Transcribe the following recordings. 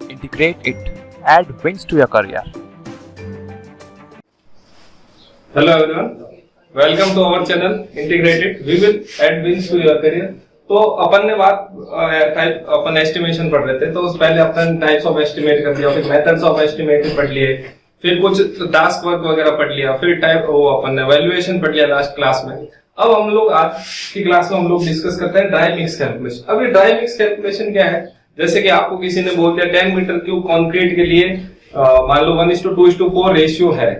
Integrate it. Add wins to your career. Hello everyone, welcome to our channel Integrated. We will add wins to your career. तो अपन ने अपन estimation पढ़ रहे थे, तो उस पहले अपन टाइप्स ऑफ एस्टिमेट कर दिया, फिर मेथड्स ऑफ एस्टिमेट पढ़ लिए, फिर कुछ टास्क वर्क वगैरह पढ़ लिया, फिर अपन ने वैल्यूएशन पढ़ लिया लास्ट क्लास में। अब हम लोग आज की क्लास में हम लोग डिस्कस करते हैं ड्राई मिक्स कैलकुलेशन। अब ये ड्राई मिक्स कैलकुलेशन क्या है? जैसे कि आपको किसी ने बोल दिया 10 मीटर क्यूब कंक्रीट के लिए मान लो 1:2:4 रेशियो है,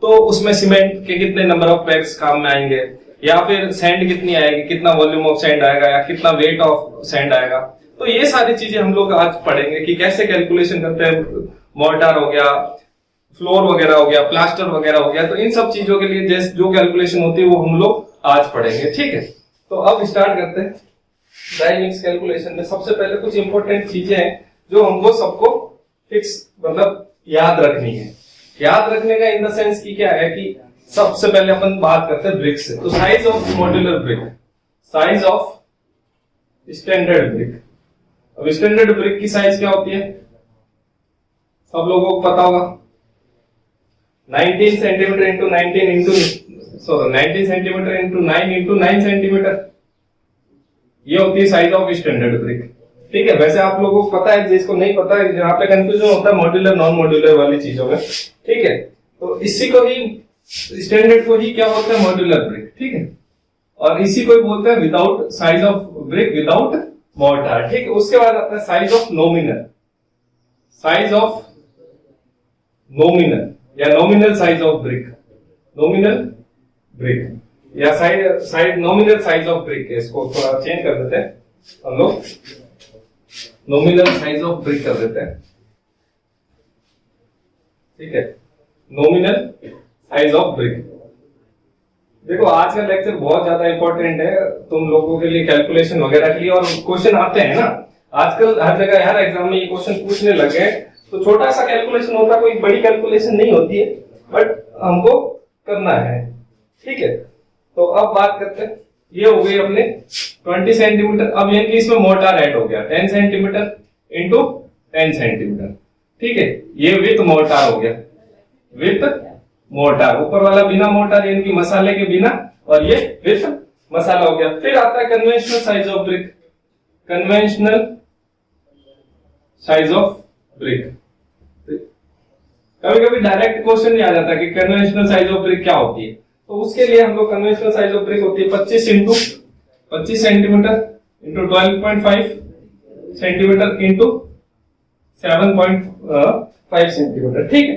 तो उसमें सीमेंट के कितने नंबर ऑफ बैग्स काम में आएंगे, या फिर सैंड कितनी आएगी, कितना वॉल्यूम ऑफ सैंड आएगा, या कितना वेट ऑफ सैंड आएगा। तो ये सारी चीजें हम लोग आज पढ़ेंगे कि कैसे कैलकुलेशन करते हैं। मोर्टार हो गया, फ्लोर वगैरह हो गया, प्लास्टर वगैरह हो गया, तो इन सब चीजों के लिए जो कैलकुलेशन होती है वो हम लोग आज पढ़ेंगे। ठीक है, तो अब स्टार्ट करते हैं। ड्राई मिक्स कैलकुलेशन में सबसे पहले कुछ इंपॉर्टेंट चीजें हैं जो हमको सबको फिक्स मतलब याद रखनी है। याद रखने का इन द सेंस की क्या है कि सबसे पहले अपन बात करते हैं ब्रिक से। तो size of modular brick, size of standard brick. अब स्टैंडर्ड ब्रिक की साइज क्या होती है सब लोगों को पता होगा, 19 centimetre into 19 centimetre into 9 into 9 centimetre, ये होती है साइज ऑफ स्टैंडर्ड ब्रिक। ठीक है, वैसे आप लोगों को पता है, जिसको नहीं पता है यहाँ पे कंफ्यूजन होता है मॉड्यूलर नॉन मॉड्यूलर वाली चीजों में। ठीक है, तो इसी को ही स्टैंडर्ड को ही क्या बोलते हैं, मॉड्यूलर ब्रिक। ठीक है, और इसी को ही बोलते हैं without size of brick without mortar. ठीक है, उसके बाद आता है size of nominal, size of nominal या nominal size of brick, nominal brick या side nominal size of brick. इसको थोड़ा चेंज कर देते हैं हम लोग, नॉमिनल साइज ऑफ ब्रिक कर देते हैं। ठीक है, नॉमिनल साइज ऑफ ब्रिक। देखो आज का लेक्चर बहुत ज्यादा इंपॉर्टेंट है तुम लोगों के लिए, कैलकुलेशन वगैरह के लिए, और क्वेश्चन आते हैं ना आजकल हर जगह, हर एग्जाम में ये क्वेश्चन पूछने लगे। तो छोटा सा कैलकुलेशन होता है, कोई बड़ी कैलकुलेशन नहीं होती है, बट हमको करना है। ठीक है, तो अब बात करते हैं, ये हो गई अपने 20 सेंटीमीटर। अब यानी कि इसमें मोर्टार ऐड हो गया 10 सेंटीमीटर इंटू 10 सेंटीमीटर। ठीक है, ये विथ मोर्टार हो गया, विथ मोर्टार। ऊपर वाला बिना मोर्टार यानी कि मसाले के बिना, और ये विथ मसाला हो गया। फिर आता है conventional size of brick, conventional size of brick. कभी कभी डायरेक्ट क्वेश्चन नहीं आ जाता कि कन्वेंशनल साइज ऑफ ब्रिक क्या होती है, तो उसके लिए हम लोग कन्वेंशनल साइज ऑफ ब्रिक होती है 25 centimetre into 12.5 centimetre into 7.5 centimetre. ठीक है,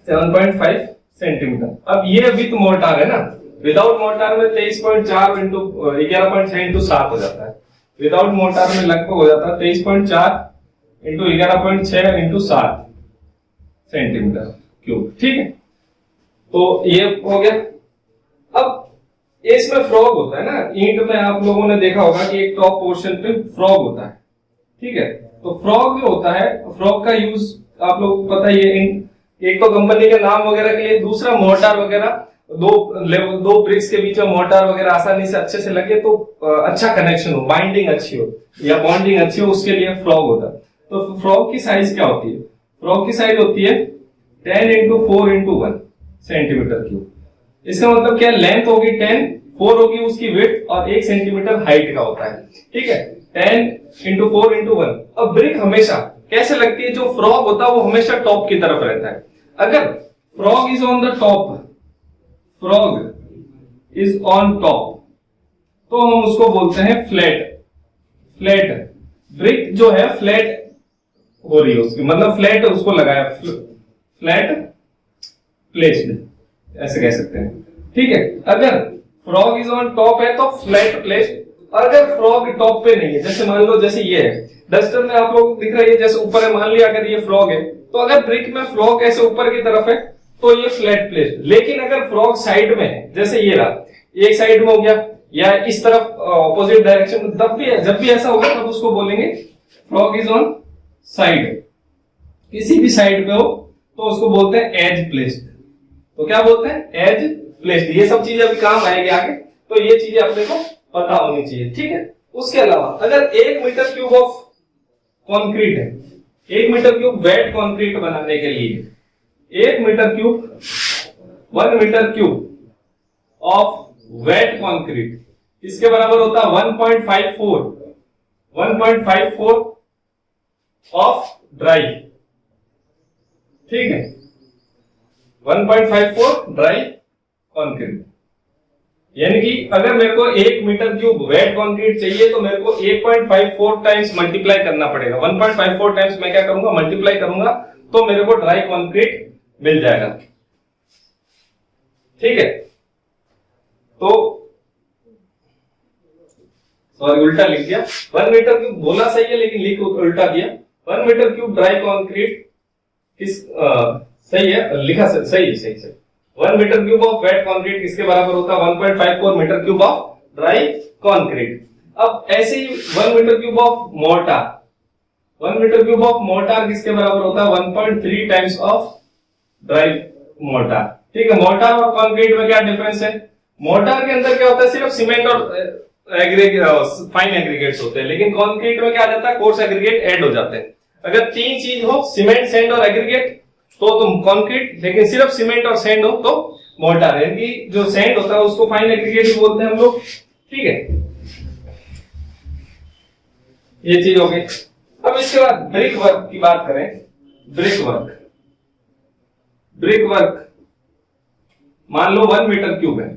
7.5 सेंटीमीटर। अब ये विथ मोर्टार है ना, विदाउट मोर्टार में 23.4 इंटू 11.6 इंटू 7 हो जाता है। विदाउट मोर्टार में लगभग हो जाता है 23.4 इंटू 11.6 इंटू 7 सेंटीमीटर क्यूब। ठीक है, तो ये हो गया। अब इसमें फ्रॉग होता है ना, ईंट में आप लोगों ने देखा होगा कि एक टॉप पोर्शन पे फ्रॉग होता है। ठीक है, तो फ्रॉग जो होता है, फ्रॉग का यूज आप लोगों को पता ही है, एक तो कंपनी के नाम वगैरह के लिए, दूसरा मोर्टार वगैरह, दो ब्रिक्स के बीच में मोर्टार वगैरह आसानी से अच्छे से लगे, तो अच्छा कनेक्शन हो, बाइंडिंग अच्छी हो या बॉन्डिंग अच्छी हो, उसके लिए फ्रॉग होता है। तो फ्रॉग की साइज क्या होती है? फ्रॉग की साइज होती है 10 इंटू 4 इंटू 1 सेंटीमीटर क्यूब। इसका मतलब क्या, लेंथ होगी 10, 4 होगी उसकी विड्थ, और 1 सेंटीमीटर हाइट का होता है। ठीक है, 10 इंटू 4 इंटू 1। अब ब्रिक हमेशा कैसे लगती है, जो फ्रॉग होता है वो हमेशा टॉप की तरफ रहता है। अगर frog is on the top, frog is on top, तो हम उसको बोलते हैं फ्लैट। फ्लैट ब्रिक जो है फ्लैट हो रही है उसकी, मतलब फ्लैट उसको लगाया, फ्लैट प्लेस्ड, ऐसे कह सकते हैं। ठीक है, अगर फ्रॉग इज ऑन टॉप है तो फ्लैट प्लेस्ड। अगर फ्रॉग टॉप पे नहीं है, जैसे मान लो जैसे ये है, डस्टर में आप लोग दिख रही है जैसे ऊपर है, मान लिया अगर ये फ्रॉग है, तो अगर ब्रिक में फ्रॉग ऐसे ऊपर की तरफ है तो ये फ्लैट प्लेस्ड। लेकिन अगर फ्रॉग साइड में है, जैसे ये रहा, एक साइड में हो गया या इस तरफ ऑपोजिट डायरेक्शन में, तब भी जब भी ऐसा होगा तब उसको बोलेंगे फ्रॉग इज ऑन साइड। किसी भी साइड पे हो तो उसको बोलते हैं एज प्लेस्ड। तो क्या बोलते हैं, एज प्लेस्ड। ये सब चीजें अभी काम आएगी आगे, तो ये चीजें अपने को पता होनी चाहिए। ठीक है, उसके अलावा अगर 1 मीटर क्यूब ऑफ कंक्रीट है, 1 मीटर क्यूब वेट कंक्रीट बनाने के लिए 1 metre cube 1 metre cube of wet concrete इसके बराबर होता है 1.54 ऑफ ड्राई, ठीक है, 1.54 ड्राई कंक्रीट। यानी कि अगर मेरे को 1 मीटर क्यूब वेट कंक्रीट चाहिए तो मेरे को 1.54 टाइम्स मल्टीप्लाई करना पड़ेगा। 1.54 टाइम्स मैं क्या करूंगा, मल्टीप्लाई करूंगा, तो मेरे को ड्राई कंक्रीट मिल जाएगा, ठीक है। तो सॉरी उल्टा लिख दिया, 1 मीटर क्यूब बोला सही है लेकिन लिख उल्टा दिया। 1 मीटर क्यूब ड्राई कंक्रीट किस सही है, लिखा सही है। 1 metre cube of wet concrete किसके बराबर होता है, 1.54 metre cube of dry concrete. अब ऐसे ही 1 metre cube of mortar, 1 metre cube of mortar किसके बराबर होता है, 1.3 टाइम्स ऑफ ड्राई मोर्टार, ठीक है। मोर्टार और कंक्रीट में क्या डिफरेंस है, मोर्टार के अंदर क्या होता है, सिर्फ सीमेंट और फाइन एग्रीगेट्स होते हैं, लेकिन कंक्रीट में क्या आ जाता है, कोर्स एग्रीगेट ऐड हो जाते हैं। अगर 3 चीज हो, सीमेंट, सैंड और एग्रीगेट, तो तुम कंक्रीट, लेकिन सिर्फ सीमेंट और सैंड हो तो मोर्टार। यानी कि जो सैंड होता है उसको फाइन एग्रीगेट भी बोलते हैं हम लोग, ठीक है। ये चीज हो गई। अब इसके बाद ब्रिक वर्क की बात करें। ब्रिक वर्क मान लो 1 मीटर क्यूब है,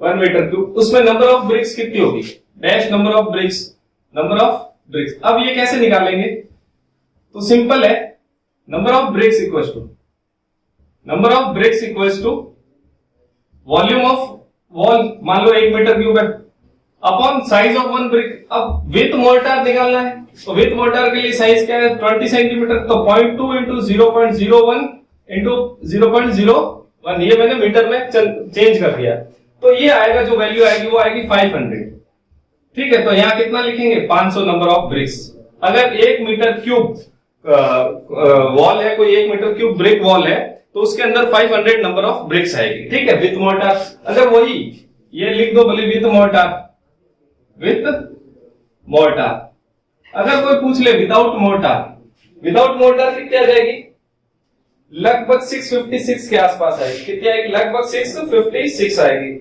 1 मीटर क्यूब, उसमें नंबर ऑफ ब्रिक्स कितनी होगी, डैश नंबर ऑफ ब्रिक्स। अब ये कैसे निकालेंगे, तो सिंपल है, number of bricks equals to volume of wall, मान लो 1 मीटर क्यूब है, अपॉन साइज ऑफ 1 ब्रिक। अब विथ मोर्टार निकालना है, तो विथ मोर्टार के लिए साइज क्या है, 20 सेंटीमीटर, तो 0.2 इंटू 0.01 इंटू 0.01, ये मैंने मीटर में चेंज कर दिया, तो ये आएगा, जो वैल्यू आएगी वो आएगी 500, ठीक है। तो यहां कितना लिखेंगे, 500 नंबर ऑफ ब्रिक्स। अगर 1 मीटर क्यूब वॉल है, कोई 1 मीटर क्यूब ब्रिक वॉल है, तो उसके अंदर 500 नंबर ऑफ ब्रिक्स आएगी, ठीक है, विथ मोर्टार। अगर वही ये लिख दो बोले विथ मोर्टार। अगर कोई पूछ ले विदाउट मोर्टार कितनी आ जाएगी, लगभग 656 के आसपास आएगी। कितनी आएगी, लगभग 656 आएगी।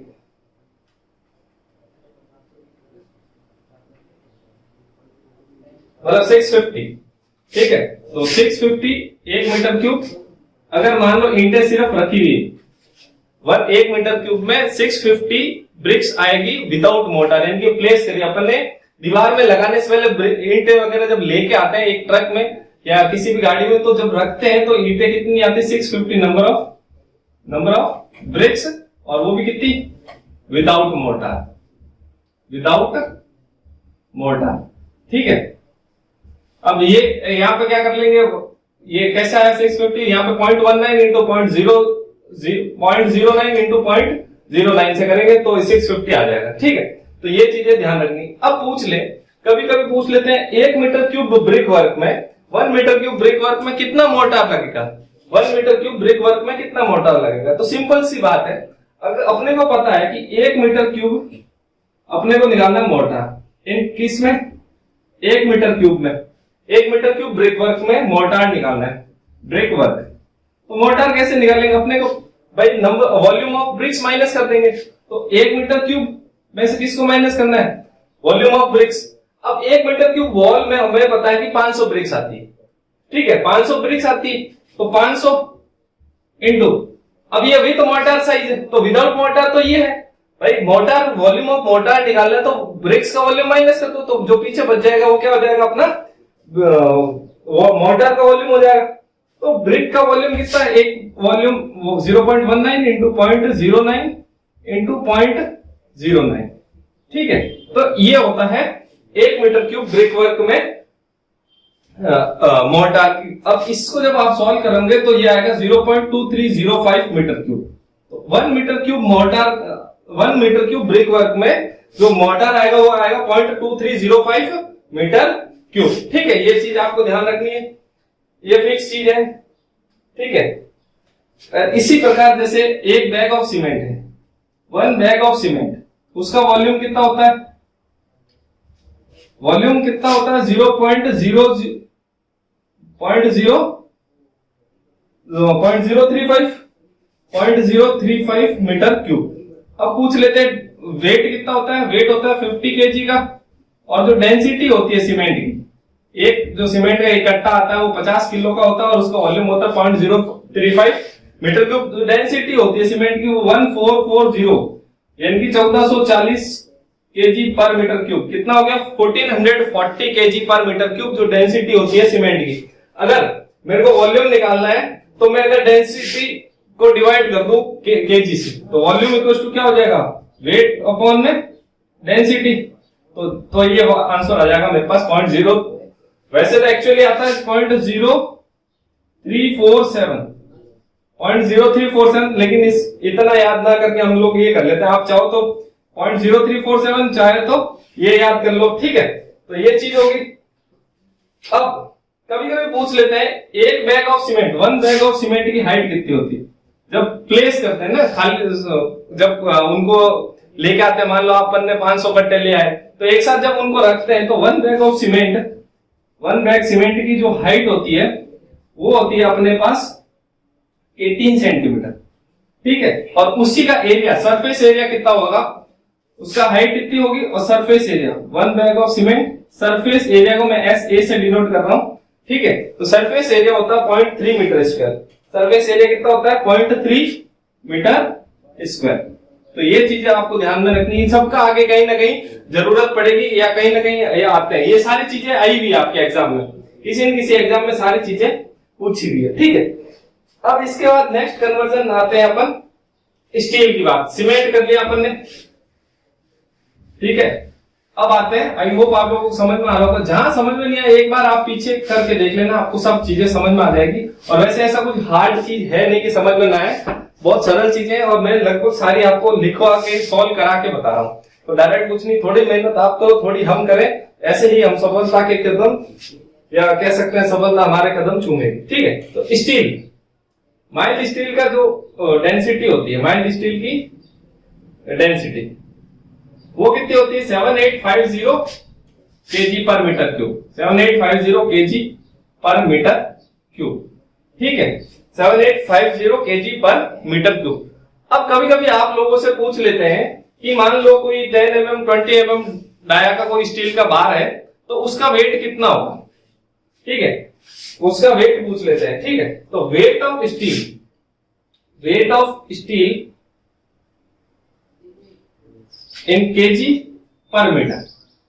मतलब 650, ठीक है। तो 650 1 मीटर क्यूब, अगर मान लो ईंटें सिर्फ रखी हुई 1 मीटर क्यूब में 650 ब्रिक्स आएगी विदाउट मोर्टार, यानी कि प्लेस करिए अपन ने, दीवार में लगाने से पहले ईंटें वगैरह जब लेके आते हैं एक ट्रक में या किसी भी गाड़ी में, तो जब रखते हैं तो ईंटें कितनी आती है, 650 नंबर ऑफ ब्रिक्स, और वो भी कितनी, विदाउट मोर्टार, ठीक है। अब ये यहां पे क्या कर लेंगे, ये कैसा है 650, यहां पे 0.19 इंटू 0.09 इंटू 0.09 से करेंगे तो 650 आ जाएगा, ठीक है। तो ये चीजें ध्यान रखनी। अब कभी पूछ लेते हैं 1 मीटर क्यूब ब्रिक वर्क में, 1 मीटर क्यूब ब्रिक वर्क में कितना मोर्टार लगेगा, 1 मीटर क्यूब ब्रिक वर्क में कितना मोर्टार लगेगा। तो सिंपल सी बात है, अगर अपने को पता है कि 1 मीटर क्यूब अपने को निकालना है मोर्टार, इन किस में, 1 मीटर क्यूब में, 1 मीटर क्यूब ब्रिक वर्क में मोर्टार निकालना है, ब्रिक वर्क। तो मोर्टार कैसे निकालेंगे, अपने को भाई number volume of BRICS minus कर देंगे। तो 1 मीटर क्यूब में से किसको माइनस करना है, वॉल्यूम ऑफ ब्रिक्स। अब 1 मीटर क्यूब वॉल में हमें पता है कि 500 ब्रिक्स आती है, ठीक है, 500 ब्रिक्स आती है, तो 500 इंटू, अब ये विद मोर्टार साइज है, तो विदाउट मोर्टार तो ये है भाई, मोर्टार वॉल्यूम ऑफ मोर्टार निकालना है, तो ब्रिक्स का वॉल्यूम माइनस कर दो, तो जो पीछे बच जाएगा वो क्या हो जाएगा, अपना मोर्टार का वॉल्यूम हो जाएगा। तो ब्रिक का वॉल्यूम कितना है, एक वॉल्यूम 0.19 इंटू 0.09 इंटू 0.09, ठीक है। तो ये होता है 1 मीटर क्यूब ब्रिक वर्क में मोर्टार की। अब इसको जब आप सॉल्व करेंगे तो ये आएगा 0.2305 मीटर क्यूब। तो 1 metre cube mortar, 1 metre cube brick work में जो मोर्टार आएगा वो आएगा 0.2305 मीटर क्यूब, ठीक है। ये चीज आपको ध्यान रखनी है, ये फिक्स चीज है, ठीक है। इसी प्रकार जैसे एक बैग ऑफ सीमेंट है, 1 बैग ऑफ सीमेंट, उसका वॉल्यूम कितना होता है, वॉल्यूम कितना होता है 0.00 0.035 मीटर क्यूब। अब पूछ लेते हैं वेट कितना होता है। वेट होता है 50 केजी का, और जो डेंसिटी होती है सीमेंट की, एक जो सीमेंट का इकट्ठा आता है वो 50 किलो का होता है और उसका वॉल्यूम होता है 0.035 मीटर क्यूब। डेंसिटी होती है सीमेंट की वो 1440 यानी कि 1440 केजी पर मीटर क्यूब। कितना हो गया? 1440 केजी पर मीटर क्यूब जो डेंसिटी होती है सीमेंट की। अगर मेरे को वॉल्यूम निकालना है तो मैं अगर डेंसिटी को डिवाइड कर दूं केजी से, तो वॉल्यूम इक्वल टू क्या हो जाएगा? वेट अपॉन में डेंसिटी। तो ये आंसर आ जाएगा मेरे पास 0.0। वैसे तो एक्चुअली आता है 0.0347, लेकिन इतना याद ना करके हम लोग ये कर लेते हैं। आप चाहो तो 0.0347, चाहे तो ये याद कर लो, ठीक है। तो ये चीज होगी। अब कभी कभी पूछ लेते हैं एक bag of cement, 1 bag of cement की हाइट कितनी होती है? जब प्लेस करते हैं ना, खाली जब उनको लेके आते हैं, मान लो अपन ने 500 कट्टे ले आए, तो एक साथ जब उनको रखते हैं तो 1 bag of cement, 1 bag cement की जो हाइट होती है वो होती है अपने पास 18 सेंटीमीटर, ठीक है। और उसी का एरिया, सरफेस एरिया कितना होगा? उसका हाइट कितनी होगी और surface area, 1 bag of cement, surface area को मैं SA से डिनोट कर रहा हूं, ठीक है। तो सरफेस एरिया होता है 0.3 मीटर स्क्वायर। सरफेस एरिया कितना होता है? 0.3 मीटर स्क्वायर। तो ये चीजें आपको ध्यान में रखनी है। सबका आगे कहीं ना कहीं जरूरत पड़ेगी या कहीं ना कहीं ये आते हैं। ये सारी चीजें आई हुई आपके एग्जाम में, किसी न किसी एग्जाम में सारी चीजें पूछी हुई है, ठीक है। अब इसके बाद नेक्स्ट कन्वर्जन आते हैं अपन स्टील की बात। सीमेंट कर लिया अपन ने, ठीक है। अब आते हैं, आई होप आप लोगों को समझ में आ रहा होगा। जहां समझ में नहीं आया एक बार आप पीछे करके देख लेना, आपको सब चीजें समझ में आ जाएगी। और वैसे ऐसा कुछ हार्ड चीज है नहीं कि समझ में ना आए, बहुत सरल चीजें, और मैं लगभग सारी आपको लिखवा के सॉल्व करा के बता रहा हूं। तो डायरेक्ट कुछ नहीं, थोड़ी मेहनत आप करो, थोड़ी हम करें, ऐसे ही हम सफलता के कदम, या कह सकते हैं सफलता हमारे कदम चूमेगी, ठीक है। तो स्टील, माइल्ड स्टील का जो डेंसिटी होती है, माइल्ड स्टील की डेंसिटी वो कितनी होती है? 7850 KG per metre cube, 7850 KG per metre cube, ठीक है। 7850 केजी पर मीटर क्यूब। अब कभी कभी आप लोगों से पूछ लेते हैं कि मान लो कोई 10 mm 20 mm डाया का कोई स्टील का बार है, तो उसका वेट कितना होगा, ठीक है। उसका वेट पूछ लेते हैं, ठीक है। तो weight of steel in KG per metre.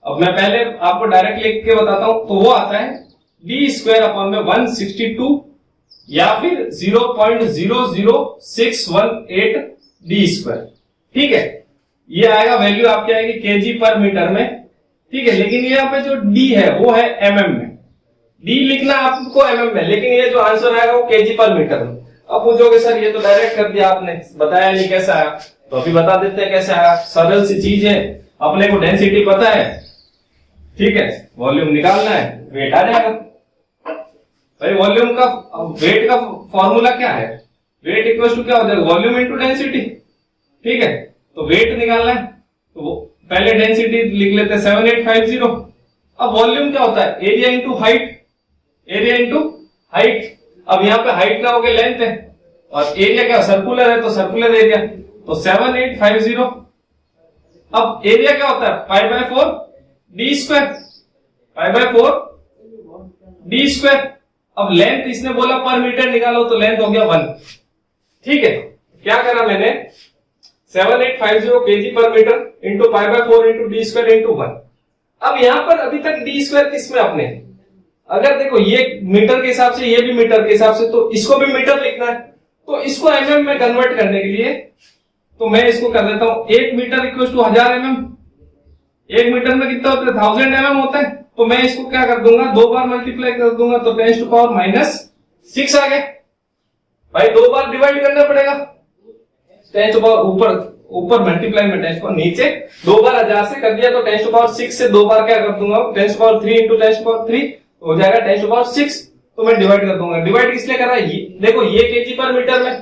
अब मैं पहले आपको डायरेक्ट लिख के बताता हूं, तो वो आता है d स्क्वायर अपॉन में 162 या फिर 0.00618 डी स्क्वायर, ठीक है। ये आएगा, वैल्यू आपकी आएगी केजी पर मीटर में, ठीक है। लेकिन यहाँ पे जो डी है वो है mm में, डी लिखना आपको mm में, लेकिन ये जो आंसर आएगा वो केजी पर मीटर में। अब पूछोगे सर ये तो डायरेक्ट कर दिया आपने, बताया नहीं कैसा आया, तो अभी बता देते हैं कैसे आया। सरल सी चीज है, अपने को डेंसिटी पता है, ठीक है, वॉल्यूम निकालना है, वेट आ जाएगा। भाई वॉल्यूम का, वेट का फॉर्मूला क्या है? वेट इक्वल टू क्या हो जाएगा? वॉल्यूम इनटू डेंसिटी, ठीक है। तो वेट निकालना है तो पहले डेंसिटी लिख लेते हैं 7850। अब वॉल्यूम क्या होता है? Area into height, area into height. अब यहाँ पे हाइट क्या हो गया? लेंथ है, और एरिया क्या? सर्कुलर है, तो सर्कुलर एरिया, तो 7850। अब एरिया क्या होता है? π/4 डी स्क्वायर, π/4 डी स्क्वायर। अब लेंथ इसने बोला पर मीटर निकालो, तो लेंथ हो गया 1, ठीक है। क्या करा मैंने? 7850 KG per metre into π/4 into D square into 1। अब यहां पर अभी तक डी स्क्वायर किसमें अपने, अगर देखो ये मीटर के हिसाब से, ये भी मीटर के हिसाब से, तो इसको भी मीटर लिखना है। तो इसको mm में कन्वर्ट करने के लिए तो मैं इसको कर देता हूं 1 metre equal to 1000 mm। 1 metre में कितना होता है? 1000 mm होता है। तो मैं इसको क्या कर दूंगा? 2 बार मल्टीप्लाई कर दूंगा, तो 10⁻⁻6 आ गया। भाई 2 बार डिवाइड करना पड़ेगा, 10 ऊपर मल्टीप्लाई में 10 नीचे 2 बार 1000 से कर दिया, तो 10⁻6 से 2 बार क्या कर दूंगा? 10⁻3 इंटू 10⁻3 हो जाएगा 10⁻6। तो मैं डिवाइड कर दूंगा। डिवाइड किसलिए कर रहा है? देखो ये केजी पर मीटर में,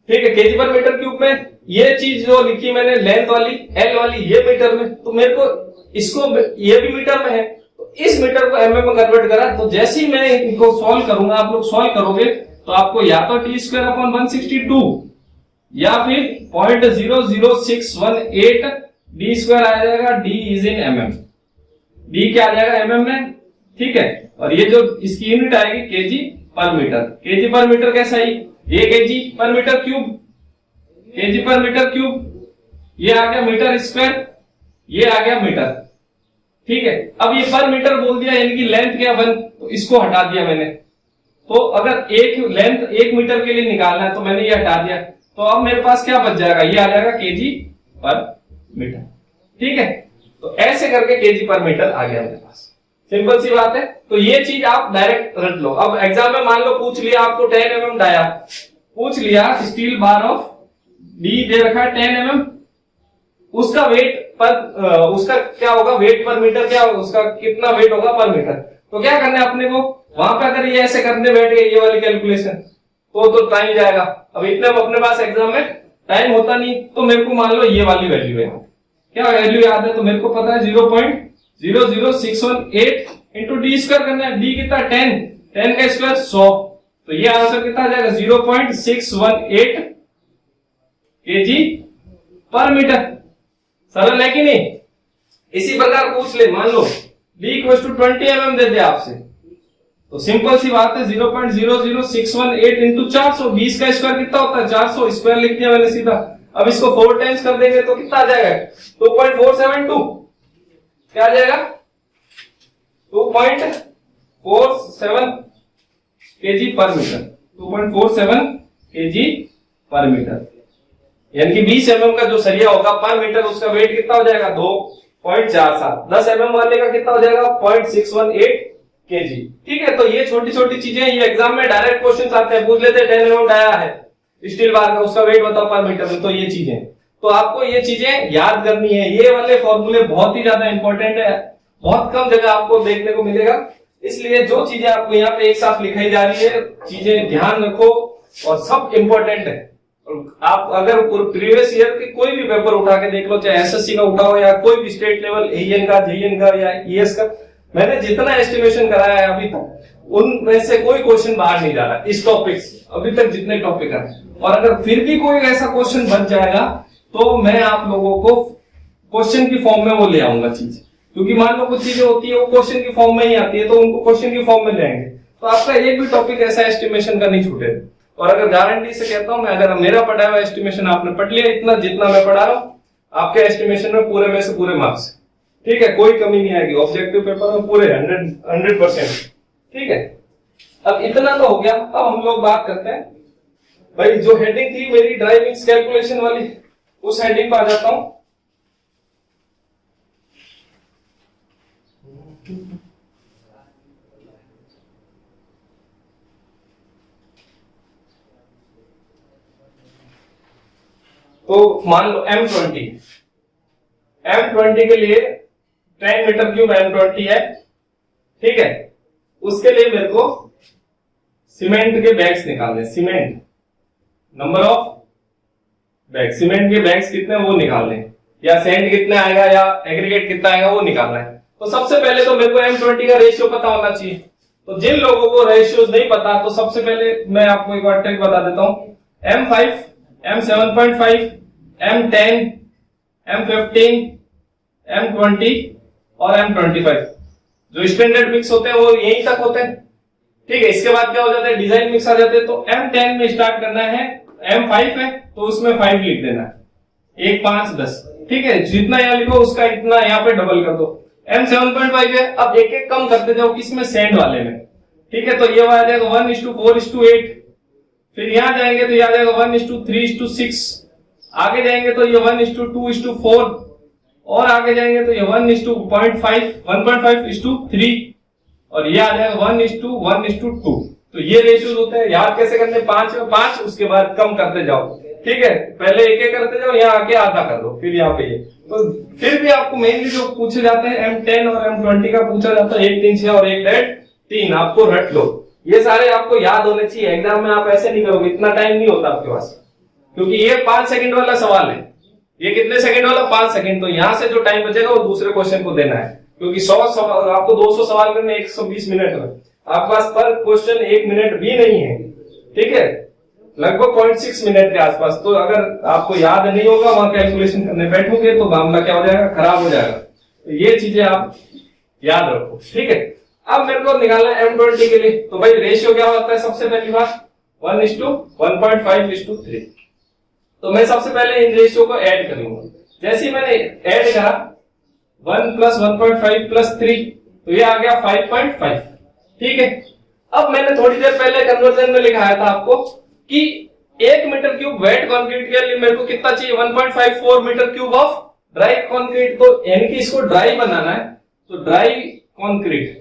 ठीक है, केजी पर मीटर क्यूब में। ये चीज जो लिखी मैंने लेंथ वाली, एल वाली, ये मीटर में, तो मेरे को इसको, ये भी मीटर में है, तो इस मीटर को एमएम में कन्वर्ट करा, तो जैसे ही मैं इनको सॉल्व करूंगा, आप लोग सॉल्व करोगे तो आपको या तो t²/162 या फिर 0.00618 d² आ जाएगा, d is in mm, d क्या आ जाएगा mm में, ठीक है। और ये जो इसकी यूनिट आएगी KG per metre. KG per metre कैसा है, ये KG per metre cube, KG per metre cube, ये आ गया मीटर स्क्वायर, ये आ गया मीटर, ठीक है। अब ये पर मीटर बोल दिया, यानी कि लेंथ क्या 1, तो इसको हटा दिया मैंने। तो अगर एक लेंथ 1 मीटर के लिए निकालना है तो मैंने ये हटा दिया, तो अब मेरे पास क्या बच जाएगा, ये आ जाएगा केजी पर मीटर, ठीक है। तो ऐसे करके केजी पर मीटर आ गया मेरे पास, सिंपल सी बात है। तो ये चीज आप डायरेक्ट रट लो। अब एग्जाम में मान लो पूछ लिया आपको 10 mm डाया, पूछ लिया स्टील बार ऑफ डी दे रखा है 10 mm, उसका वेट पर उसका क्या होगा, वेट पर मीटर क्या होगा, उसका कितना वेट होगा पर मीटर। तो क्या करना है अपने को, वहां पे अगर ये ऐसे करने बैठ गए ये वाली कैलकुलेशन तो टाइम जाएगा। अब इतने अपने पास एग्जाम में टाइम होता नहीं, तो मेरे को मान लो ये वाली वैल्यू है, क्या वैल्यू याद है, तो मेरे को पता है 0.00618 इंटू d² करना है, d कितना 10, 10 का स्क्वायर 100, तो ये आंसर कितना आ जाएगा 0.618 केजी पर मीटर। सरल है कि नहीं। इसी प्रकार पूछ ले, मान लो d = 20 mm दे दे आपसे, तो सिंपल सी बात है 0.00618 इंटू 400, 20 का स्क्वायर कितना होता है 400, स्क्वायर लिख दिया मैंने सीधा। अब इसको 4 टाइम्स कर देंगे तो कितना आ जाएगा 2.472, क्या आ जाएगा 2.47 KG per metre, 2.47 KG per metre, यानी कि 20 mm का जो सरिया होगा पर मीटर, उसका वेट कितना हो जाएगा 2.47, 10 mm वाले का कितना हो जाएगा 0.618 केजी, ठीक है। तो ये छोटी छोटी चीजें, ये एग्जाम में डायरेक्ट क्वेश्चन आते हैं, पूछ लेते हैं 10 mm डाया है स्टील बार का, उसका वेट बताओ पर मीटर में। तो ये चीजें, तो आपको ये चीजें याद करनी है। ये वाले फॉर्मूले बहुत ही ज्यादा इंपॉर्टेंट है, बहुत कम जगह आपको देखने को मिलेगा, इसलिए जो चीजें आपको यहाँ पे एक साथ लिखाई जा रही है, चीजें ध्यान रखो और सब इंपॉर्टेंट है। आप अगर प्रीवियस ईयर के कोई भी पेपर उठा के देख लो, चाहे एसएससी का उठाओ या कोई भी स्टेट लेवल एएन का, जेईएन का या ईएस का, मैंने जितना एस्टिमेशन कराया है अभी तक, उनमें से कोई क्वेश्चन बाहर नहीं जा रहा इस टॉपिक से, अभी तक जितने टॉपिक है। और अगर फिर भी कोई ऐसा क्वेश्चन बन जाएगा तो मैं आप लोगों को क्वेश्चन की फॉर्म में वो ले आऊंगा चीज, क्योंकि मान लो कुछ चीजें होती है वो क्वेश्चन की फॉर्म में ही आती है, तो उनको क्वेश्चन की फॉर्म में ले आएंगे, तो आपका एक भी टॉपिक ऐसा एस्टिमेशन का नहीं छूटेगा। और अगर गारंटी से कहता हूं मैं, अगर मेरा पढ़ा हुआ एस्टिमेशन आपने पढ़ लिया इतना जितना मैं पढ़ा रहा हूं, आपके एस्टिमेशन में पूरे में से पूरे मार्क्स, ठीक है, कोई कमी नहीं आएगी, ऑब्जेक्टिव पेपर में पूरे 100%, ठीक है। अब इतना तो हो गया। अब हम लोग बात करते हैं भाई, जो हेडिंग थी मेरी ड्राइविंग कैलकुलेशन वाली, उस हेडिंग पर आ जाता हूं। तो मान लो M20 के लिए 10 मीटर क्यूब M20 है, ठीक है। उसके लिए मेरे को सीमेंट के बैग्स निकालने, cement number of bag, cement के बैग्स कितने वो निकालने, या सैंड कितना आएगा या एग्रीगेट कितना आएगा वो निकालना है। तो सबसे पहले तो मेरे को M20 का रेशियो पता होना चाहिए। तो जिन लोगों को रेशियोज नहीं पता, तो सबसे पहले मैं आपको एक बार ट्रिक बता देता हूं। M5, M7.5, M10, M15, M20 और M25 जो स्टैंडर्ड मिक्स होते हैं वो यहीं तक होते हैं, ठीक है। इसके बाद क्या हो जाता है, डिजाइन मिक्स आ जाते हैं। तो M10 में स्टार्ट करना है, M5 है तो उसमें 5 लिख देना है, 1, 5, 10, ठीक है। जितना यहाँ लिखो उसका इतना यहाँ पे डबल कर दो। M7.5 है, अब एक एक कम करते जाओ, किसमें, सेंड वाले में, ठीक है। तो ये आ जाएगा 1:4:8, फिर यहाँ जाएंगे तो यहाँ जाएगा 1:3:6, आगे जाएंगे तो ये 1:2:4, और आगे जाएंगे तो ये 1:1.5:3, और ये आ जाएगा 1:1:2। तो ये रेशियोज होते हैं। याद कैसे करने, 5 में 5, उसके बाद कम करते जाओ, ठीक है। पहले एक एक करते जाओ, यहाँ आके आधा कर दो, फिर यहाँ पे ये। तो फिर भी आपको मेनली जो पूछे जाते हैं M10 और M20 का पूछा जाता है, 1, 3, 6 और 1, 3 आपको रट लो। ये सारे आपको याद होने चाहिए। एग्जाम में आप ऐसे नहीं करोगे, इतना टाइम नहीं होता आपके पास, क्योंकि ये 5 सेकंड वाला सवाल है। ये कितने सेकंड वाला, 5 सेकंड। तो यहां से जो टाइम बचेगा वो दूसरे क्वेश्चन को देना है। क्योंकि 100 सवाल, आपको 200 सवाल करने 120 मिनट में, आपके पास पर क्वेश्चन 1 मिनट भी नहीं है, ठीक है, लगभग 0.6 मिनट के आसपास। तो अगर आपको याद नहीं होगा, वहां कैलकुलेशन करने बैठोगे तो मामला क्या हो जाएगा, खराब हो जाएगा। तो ये चीजें आप याद रखो, ठीक है। अब मेरे को निकालना है M20 के लिए, तो भाई रेशियो क्या होता है, सबसे पहली बात 1:1.5:3। तो मैं सबसे पहले इन रेशियो को ऐड करूंगा। जैसे ही मैंने ऐड करा 1 + 1.5 + 3, तो ये आ गया 5.5, ठीक है। अब मैंने थोड़ी देर पहले कन्वर्जन में लिखाया था आपको कि 1 मीटर क्यूब वेट कंक्रीट के लिए मेरे को कितना चाहिए, 1.54 metre cube of dry concrete. तो यानी कि इसको ड्राई बनाना है, तो ड्राई कंक्रीट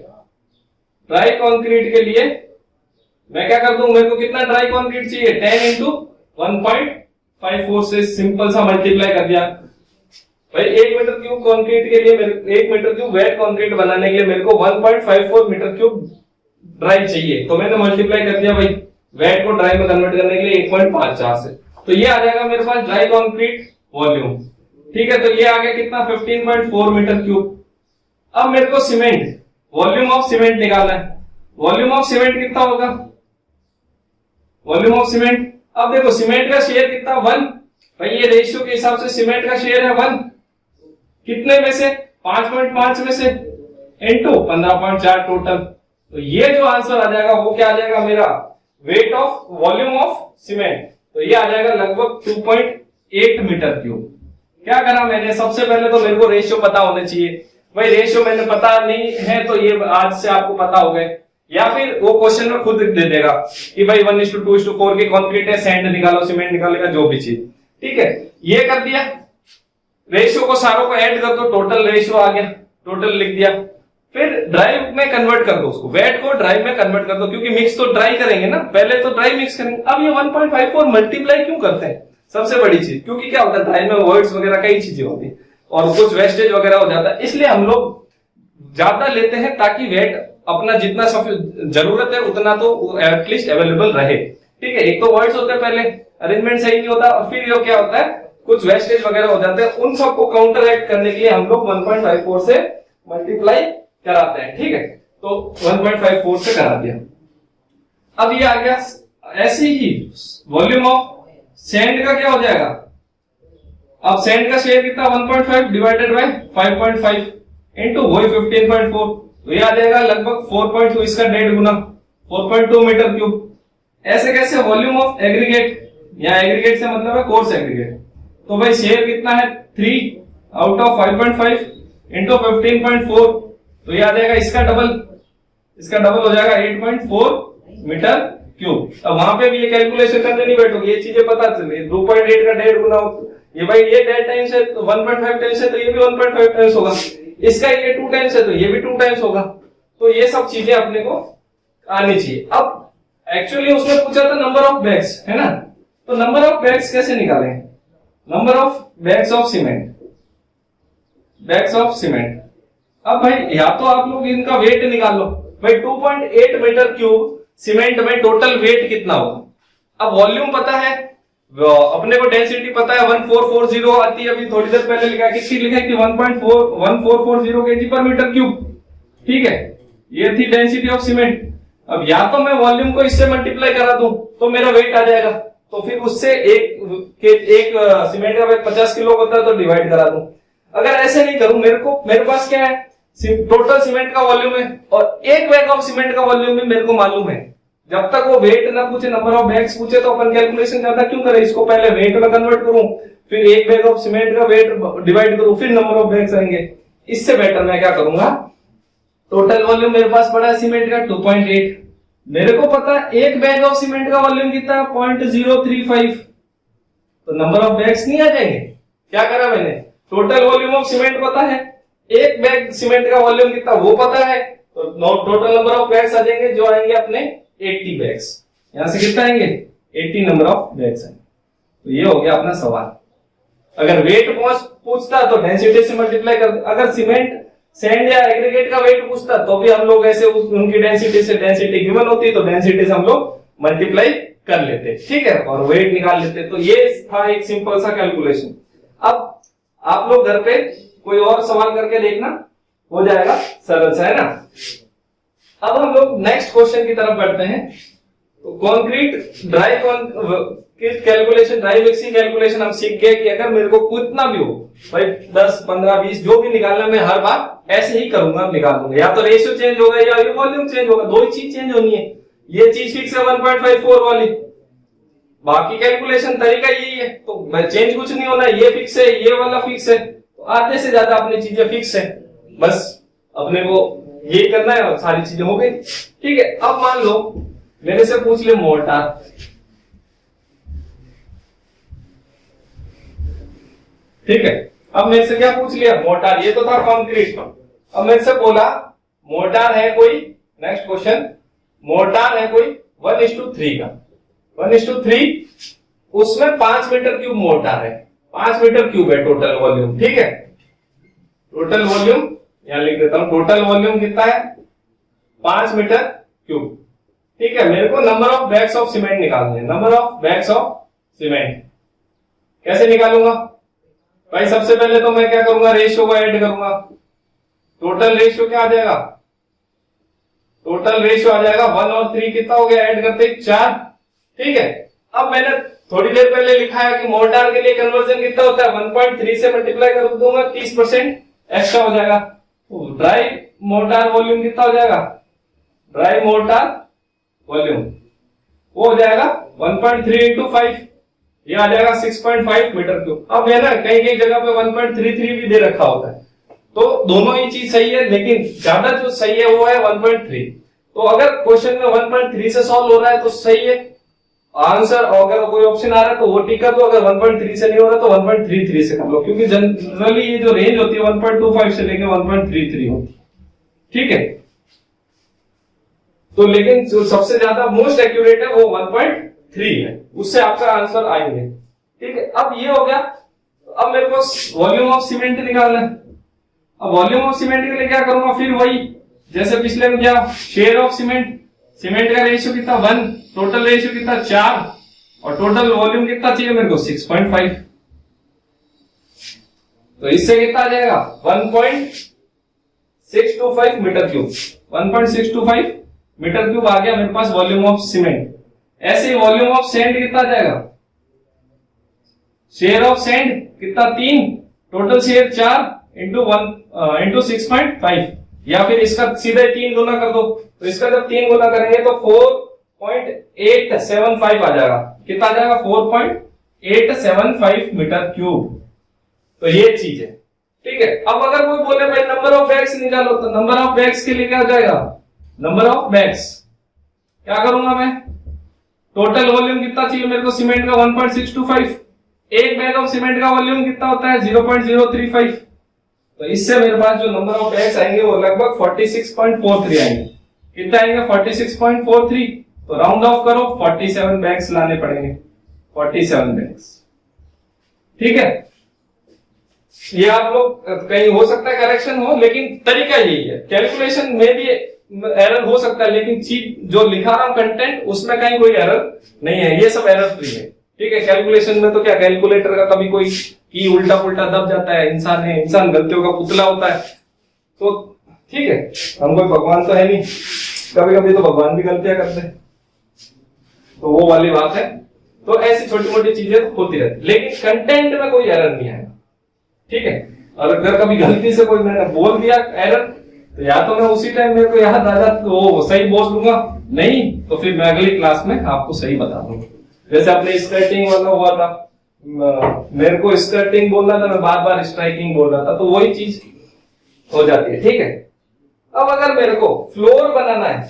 के लिए मैं क्या कर दूं, मेरे को कितना ड्राई कंक्रीट चाहिए, 10 × 1.54 से सिंपल सा मल्टीप्लाई कर दिया। भाई 1 मीटर क्यूब कंक्रीट के लिए 1 मीटर क्यूब वेट कंक्रीट बनाने के लिए मेरे को 1.54 मीटर क्यूब ड्राई चाहिए, तो मैंने मल्टीप्लाई कर दिया भाई वेट को ड्राई में कन्वर्ट करने के लिए 1.54 से। तो ये आ जाएगा मेरे पास ड्राई कंक्रीट वॉल्यूम, ठीक है। तो ये आ गया कितना, 15.4 मीटर क्यूब। अब मेरे को सीमेंट, वॉल्यूम ऑफ सीमेंट निकालना है। वॉल्यूम ऑफ सीमेंट कितना होगा, वॉल्यूम ऑफ सीमेंट, अब देखो सीमेंट का शेयर कितना, 1। भाई ये रेशियो के हिसाब से सीमेंट का शेयर है 1, कितने में से, 5.5 में से, इनटू 15.4 टोटल। तो ये जो आंसर आ जाएगा वो क्या आ जाएगा मेरा, weight of volume of cement. तो ये आ जाएगा लगभग 2.8 मीटर क्यूब। क्या करा मैंने, सबसे पहले तो मेरे को रेशियो पता होने चाहिए। भाई रेशियो मैंने पता नहीं है तो ये आज से आपको पता हो गए, या फिर वो क्वेश्चन में खुद दे देगा कि भाई 1:2:4 की कंक्रीट है, सैंड निकालो, सीमेंट निकालेगा, जो भी चीज, ठीक है। ये कर दिया, रेशियो को सारों को ऐड कर दो, टोटल रेशियो आ गया, टोटल लिख दिया। फिर ड्राई में कन्वर्ट कर दो, उसको वेट को ड्राई में कन्वर्ट कर दो, क्योंकि मिक्स तो ड्राई करेंगे ना, पहले तो ड्राई मिक्स करेंगे। अब ये 1.54 मल्टीप्लाई क्यों करते हैं, सबसे बड़ी चीज, क्योंकि क्या होता है ड्राई में वर्ड्स वगैरह कई चीजें होती है और कुछ वेस्टेज वगैरह हो जाता है, इसलिए हम लोग ज्यादा लेते हैं ताकि वेट अपना जितना जरूरत है उतना तो एटलीस्ट अवेलेबल रहे, ठीक है। एक तो वर्ड्स होते हैं, पहले अरेंजमेंट सही नहीं होता, और फिर ये क्या होता है कुछ वेस्टेज वगैरह हो जाते हैं, उन सबको काउंटर एक्ट करने के लिए हम लोग 1.54 से मल्टीप्लाई कराते हैं, ठीक है। तो 1.54 से करा दिया। अब ये आ गया, ऐसे ही वॉल्यूम ऑफ सैंड का क्या हो जाएगा, अब सैंड का शेयर कितना, 1.5 डिवाइडेड बाय 5.5 इंटू वही 15.4, तो ये आ जाएगा लगभग 4.2, इसका 1.5 गुना 4.2 मीटर क्यूब। ऐसे कैसे, वॉल्यूम ऑफ एग्रीगेट, यहाँ एग्रीगेट से मतलब है कोर्स एग्रीगेट, तो भाई शेयर कितना है 3 आउट ऑफ 5.5 इंटू 15.4, तो ये आ जाएगा इसका डबल हो जाएगा 8.4 मीटर क्यूब। अब वहां पे भी ये कैलकुलेशन करने नहीं बैठोगे, ये चीजें पता चले, 2.8 का 1.5 गुना, ये भाई ये 1.5 टाइम्स है, 1.5 टाइम्स है तो ये भी 1.5 टाइम्स होगा, इसका ये 2 टाइम्स है तो ये भी 2 टाइम्स होगा। तो ये सब चीजें अपने को आनी चाहिए। अब एक्चुअली उसने पूछा था नंबर ऑफ बैग्स, है ना, तो नंबर ऑफ बैग्स कैसे निकालें, number of bags of cement, bags of cement. अब भाई या तो आप लोग इनका वेट निकाल लो, भाई 2.8 मीटर क्यूब सीमेंट में टोटल वेट कितना होगा। अब वॉल्यूम पता है, अपने को डेंसिटी पता है 1440 आती है, अभी थोड़ी देर पहले लिखा, किसकी लिखा कि 1440 kg पर मीटर क्यूब, ठीक है, ये थी डेंसिटी ऑफ सीमेंट। अब या तो मैं वॉल्यूम को इससे मल्टीप्लाई करा दूं तो मेरा वेट आ जाएगा, तो फिर उससे एक सीमेंट का वेट 50 किलो होता है तो डिवाइड करा दूं। अगर ऐसे नहीं करूं, मेरे पास क्या है, टोटल सीमेंट का वॉल्यूम है और एक बैग ऑफ सीमेंट का वॉल्यूम भी मेरे को मालूम है। जब तक वो वेट ना पूछे, नंबर ऑफ बैग्स पूछे, तो अपन कैलकुलेशन ज्यादा क्यों करें, इसको पहले वेट में कन्वर्ट करूं, फिर एक बैग ऑफ सीमेंट का वेट डिवाइड करूं, फिर नंबर ऑफ बैग्स आएंगे। इससे बेटर मैं क्या करूंगा, टोटल वॉल्यूम मेरे पास पड़ा है सीमेंट का 2.8, मेरे को पता है एक बैग ऑफ सीमेंट का वॉल्यूम कितना है 0.035, तो नंबर ऑफ बैग्स नहीं आ जाएंगे। क्या करा मैंने, टोटल वॉल्यूम ऑफ सीमेंट पता है, एक बैग सीमेंट का वॉल्यूम कितना वो पता है, तो टोटल नंबर ऑफ बैग्स आ जाएंगे, जो आएंगे अपने 80 बैग्स। यहां से कितना आएंगे 80 नंबर ऑफ बैग्स आएंगे। तो ये हो गया अपना सवाल। अगर वेट पूछता तो डेंसिटी से मल्टीप्लाई कर, अगर सीमेंट सैंड या एग्रीगेट का वेट पूछता तो भी हम लोग ऐसे उनकी डेंसिटी से, डेंसिटी गिवन होती तो डेंसिटी से हम लोग मल्टीप्लाई कर लेते, ठीक है, और वेट निकाल लेते। तो ये था एक सिंपल सा कैलकुलेशन। अब आप लोग घर पे कोई और सवाल करके देखना, हो जाएगा सरल सा, है ना। अब हम लोग नेक्स्ट क्वेश्चन की तरफ बढ़ते हैं। तो concrete dry calculation, dry mixing calculation हम सीख गए कि अगर मेरे को कितना भी हो भाई 10, 15, 20 जो भी निकालना, मैं हर बार ऐसे ही करूंगा, निकाल दूंगा। या तो रेशियो चेंज होगा या ये वॉल्यूम चेंज होगा, दो ही चीज चेंज होनी है। ये चीज फिक्स है 1.54 वाली, बाकी कैलकुलेशन तरीका यही है, तो चेंज कुछ नहीं होना। ये फिक्स है, ये वाला फिक्स है, तो आधे से ज्यादा अपनी चीजें फिक्स है, बस अपने को यही करना है और सारी चीजें हो गई। ठीक है, अब मान लो मेरे से पूछ ले मोर्टार, ठीक है। अब मेरे से क्या पूछ लिया, मोर्टार, ये तो था कंक्रीट। अब मेरे से बोला मोर्टार है कोई, नेक्स्ट क्वेश्चन, मोर्टार है कोई 1:3 का, 1:3, उसमें 5 मीटर क्यूब मोर्टार है, 5 मीटर क्यूब है टोटल वॉल्यूम, ठीक है। टोटल वॉल्यूम यहां लिख देता हूं, टोटल वॉल्यूम कितना है 5 मीटर क्यूब, ठीक है। मेरे को number of bags of cement निकालने, number of bags of cement कैसे निकालूंगा भाई। सबसे पहले तो मैं क्या करूंगा, रेशियो को ऐड करूंगा। टोटल रेशियो क्या आ जाएगा, टोटल रेशियो आ जाएगा 1 और 3 कितना हो गया, ऐड करते 4, ठीक है। अब मैंने थोड़ी देर पहले लिखा है कि मोर्टार के लिए कन्वर्जन कितना होता है, 1.3 से मल्टीप्लाई कर दूंगा, 30% एक्स्ट्रा हो जाएगा। तो ड्राई मोर्टार वॉल्यूम कितना हो जाएगा, ड्राई मोर्टार वॉल्यूम वो हो जाएगा 1.3 इंटू 5, ये आ जाएगा 6.5 मीटर क्यूब। अब है ना कहीं कहीं जगह पे 1.33 भी दे रखा होता है, तो दोनों ही चीज सही है, लेकिन ज्यादा जो सही है वो है 1.3। तो अगर क्वेश्चन में 1.3 से सॉल्व हो रहा है तो सही है आंसर, और अगर कोई ऑप्शन आ रहा है तो वो टिक कर दो, अगर 1.3 से नहीं हो रहा तो 1.33 से कर लो, क्योंकि जनरली ये जो रेंज होती है 1.25 से लेके 1.33 होती है, ठीक है। तो लेकिन जो सबसे ज्यादा मोस्ट एक्यूरेट है वो 1.3 है, उससे आपका आंसर आएंगे, ठीक है। अब ये हो गया, अब मेरे को वॉल्यूम ऑफ सीमेंट निकालना है। अब वॉल्यूम ऑफ सीमेंट के लिए क्या करूंगा, फिर वही जैसे पिछले में क्या, शेयर ऑफ सीमेंट, सीमेंट का रेशियो कितना 1, टोटल रेशियो कितना 4, और टोटल वॉल्यूम कितना चाहिए मेरे को 6.5, तो इससे कितना आ जाएगा 1.625 मीटर क्यूब, 1.625 मीटर क्यूब आ गया मेरे पास वॉल्यूम ऑफ सीमेंट। ऐसे ही वॉल्यूम ऑफ सैंड कितना जाएगा, शेयर ऑफ सैंड कितना 3, टोटल शेयर 4 इंटू 6.5, या फिर इसका सीधे 3 गुना कर दो, तो इसका जब 3 गुना करेंगे तो 4.875 आ जाएगा, कितना आ जाएगा 4.875 मीटर क्यूब। तो ये चीज है, ठीक है। अब अगर कोई बोले भाई नंबर ऑफ बैग्स निकालो, तो नंबर ऑफ बैग्स के लिए क्या हो जाएगा, नंबर ऑफ बैग्स क्या करूंगा मैं, टोटल वॉल्यूम कितना चाहिए मेरे को सीमेंट का 1.625, एक बैग ऑफ सीमेंट का वॉल्यूम कितना होता है 0.035, तो इससे मेरे पास जो नंबर ऑफ बैग्स आएंगे वो लगभग 46.43 आएंगे। कितना आएंगे 46.43, तो राउंड ऑफ करो 47 बैग्स लाने पड़ेंगे, 47 बैग्स, ठीक है। ये आप लोग कहीं हो सकता है करेक्शन हो, लेकिन तरीका यही है। कैलकुलेशन में भी एरर हो सकता है, लेकिन चीज जो लिखा रहा हूं कंटेंट उसमें कहीं कोई एरर नहीं है, ये सब एरर फ्री है, ठीक है। कैलकुलेशन में तो क्या, कैलकुलेटर का कभी कोई की उल्टा पुल्टा दब जाता है, इंसान है, इंसान गलतियों का पुतला होता है, तो ठीक है, हम कोई भगवान तो है नहीं, कभी कभी तो भगवान भी गलतियां करते हैं, तो वो वाली बात है। तो ऐसी छोटी मोटी चीजें होती रहती, लेकिन कंटेंट में कोई एरर नहीं आएगा, ठीक है। और अगर कभी गलती से कोई मैंने बोल दिया एरर, तो या तो मैं उसी टाइम मेरे को याद आ जाता तो वो सही बोल दूंगा, नहीं तो फिर मैं अगली क्लास में आपको सही बता दूंगा। जैसे अपने स्केटिंग वाला हुआ था, मेरे को स्केटिंग बोलना था, मैं बार बार स्ट्राइकिंग बोल रहा था, तो वही चीज हो जाती है, ठीक है। अब अगर मेरे को फ्लोर बनाना है,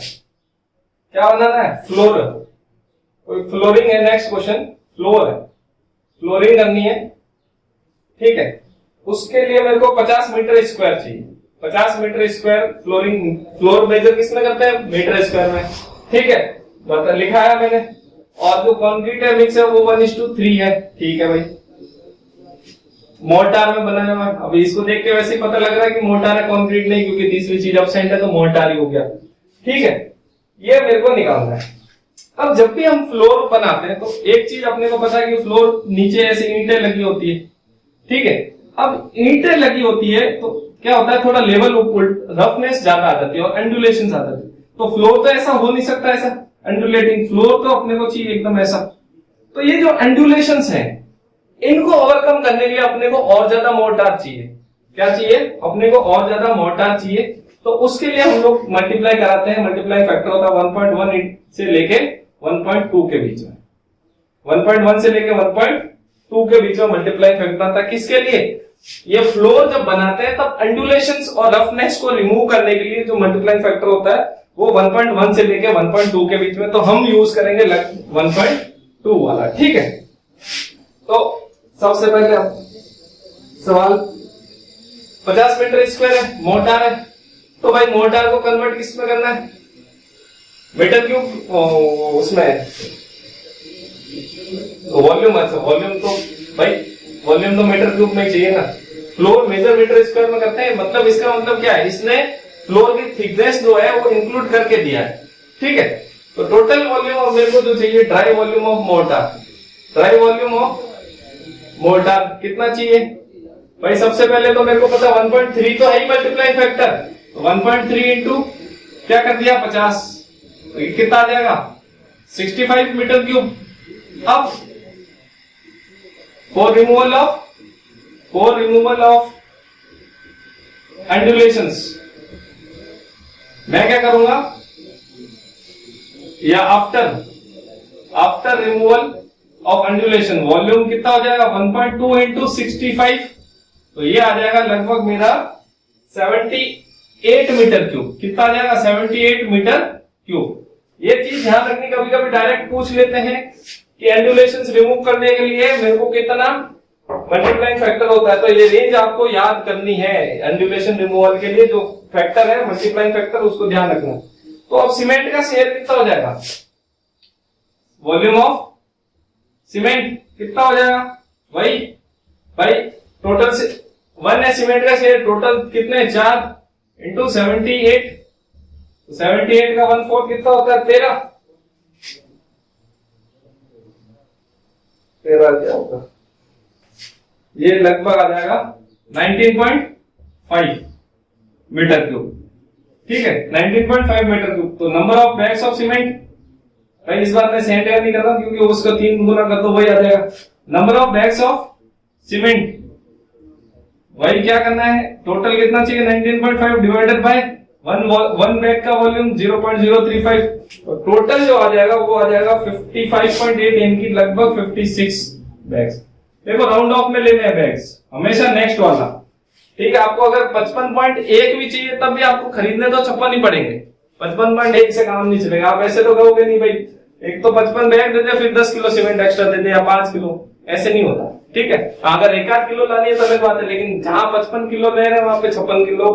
क्या बनाना है, फ्लोर, कोई फ्लोरिंग है, नेक्स्ट क्वेश्चन फ्लोर है, फ्लोरिंग करनी है, ठीक है। उसके लिए मेरे को 50 मीटर स्क्वायर चाहिए, 50 metre square flooring, floor measure किसमें करते हैं, मीटर स्क्वायर में, ठीक है। बता लिखा है मैंने, और जो कंक्रीट है मिक्स है वो 1:3 है, ठीक है भाई। मोर्टार में बनाया हुआ, अब इसको देख के वैसे ही पता लग रहा है कि मोर्टार है, कंक्रीट नहीं, क्योंकि तीसरी चीज एब्सेंट है तो मोर्टार ही हो गया, ठीक है। ये मेरे को निकालना है। अब जब भी हम फ्लोर बनाते हैं तो एक चीज अपने को पता है कि फ्लोर नीचे ऐसे ईंटें लगी होती है, ठीक है। अब ईंटें लगी होती है तो क्या होता है, थोड़ा लेवल रफनेस ज्यादा आ जाती है और एंडुलेशन आ जाती है। तो फ्लोर तो ऐसा हो नहीं सकता, ऐसा एंडुलेटिंग फ्लोर तो अपने को चाहिए एकदम ऐसा। तो ये जो एंडुलेशंस हैं, इनको ओवरकम करने के लिए अपने को और ज्यादा मोर्टार चाहिए। क्या चाहिए, अपने को और ज्यादा मोर्टार चाहिए। तो उसके लिए हम लोग मल्टीप्लाई कराते हैं, मल्टीप्लाई फैक्टर होता है 1.1 से लेके 1.2 के बीच में, 1.1 से लेके 1.2 के बीच में मल्टीप्लाई फैक्टर आता है। किसके लिए, ये फ्लोर जब बनाते हैं तब एंडुलेशंस और रफनेस को रिमूव करने के लिए जो मल्टीप्लाइंग फैक्टर होता है वो 1.1 से लेके 1.2 के बीच में, तो हम यूज करेंगे 1.2 वाला। ठीक है, तो सबसे पहले सवाल 50 मीटर स्क्वायर है, मोर्टार है, तो भाई मोर्टार को कन्वर्ट किस में करना है, मीटर क्यूब उसमें वॉल्यूम। अच्छा वॉल्यूम तो भाई वॉल्यूम तो मीटर क्यूब में चाहिए ना, फ्लोर मेजर मीटर स्क्वायर में करते हैं। मतलब इसका मतलब क्या है, इसने फ्लोर की थिकनेस जो है वो इंक्लूड करके दिया है। ठीक है, तो टोटल वॉल्यूम ऑफ मेरे को जो चाहिए, dry volume of mortar, dry volume of mortar कितना चाहिए भाई। सबसे पहले तो मेरे को पता 1.3 तो है ही मल्टीप्लाइंग फैक्टर, तो 1.3 इंटू क्या कर दिया 50, तो ये कितना आ जाएगा 65 मीटर क्यूब। अब फॉर रिमूवल ऑफ एंडुलेशंस मैं क्या करूंगा, या आफ्टर रिमूवल ऑफ एंडुलेशन वॉल्यूम कितना हो जाएगा 1.2 इंटू 65, तो ये आ जाएगा लगभग मेरा 78 मीटर क्यूब। कितना आ जाएगा 78 मीटर क्यूब। ये चीज ध्यान रखनी, कभी कभी डायरेक्ट पूछ लेते हैं कि एंडुलेशंस रिमूव करने के लिए मेरे को कितना मल्टीप्लाइंग फैक्टर होता है, तो ये रेंज आपको याद करनी है। एंडुलेशन रिमूवल के लिए जो फैक्टर है मल्टीप्लाइंग फैक्टर, उसको ध्यान रखना। तो अब सीमेंट का शेयर कितना हो जाएगा, वॉल्यूम ऑफ सीमेंट कितना हो जाएगा भाई टोटल से 1 है सीमेंट का शेयर, टोटल कितने 4 इंटू 78, 78 का 1/4 कितना होता है 13 क्या होगा, ये लगभग आ जाएगा 19.5 मीटर क्यूब। ठीक है, 19.5 मीटर क्यूब। तो number of bags of cement, भाई इस बार मैं सेंटेयर नहीं कर रहा क्योंकि उसका 3 गुना कर दो वही आ जाएगा। Number of bags of cement, वही क्या करना है, टोटल कितना चाहिए 19.5 डिवाइडेड बाय वन बैग का वॉल्यूम 0.035, तो टोटल जो आ जाएगा वो आ जाएगा 55.8, इनकी लगभग 56 बैग्स। देखो राउंड ऑफ में लेने हैं बैग्स हमेशा नेक्स्ट वाला। ठीक है, आपको अगर 55.1 भी चाहिए तब भी आपको खरीदने तो 56 ही पड़ेंगे, 55.1 से काम नहीं चलेगा। आप ऐसे तो कहोगे नहीं भाई एक तो 55 बैग दे दे फिर 10 किलो सीमेंट एक्स्ट्रा दे दे या 5 किलो, ऐसे नहीं होता। ठीक है, अगर 1-8 किलो लानी है तो अलग बात है, लेकिन जहां 55 किलो ले रहे हैं वहां पे 56 किलो,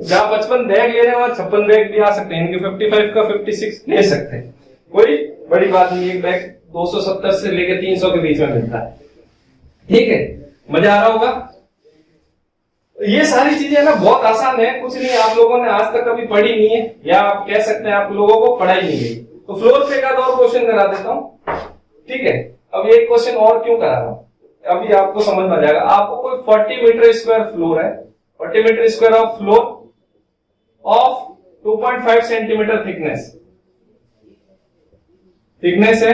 जहां 55 बैग ले रहे हैं वहां 56 बैग भी आ सकते हैं, इनके 55 का 56 ले सकते हैं, कोई बड़ी बात नहीं। एक बैग 270 से लेके 300 के बीच में मिलता है। ठीक है, मजा आ रहा होगा। ये सारी चीजें ना बहुत आसान है, कुछ नहीं आप लोगों ने आज तक कभी पढ़ी नहीं है, या आप कह सकते हैं आप लोगों को पढ़ाई नहीं गई। तो फ्लोर पे का और क्वेश्चन करा देता हूं। ठीक है, अब ये क्वेश्चन और क्यों करा रहा हूं अभी आपको समझ में आ जाएगा। आपको कोई 40 मीटर स्क्वायर फ्लोर है, 40 metre square of floor of 2.5 centimetre thickness है,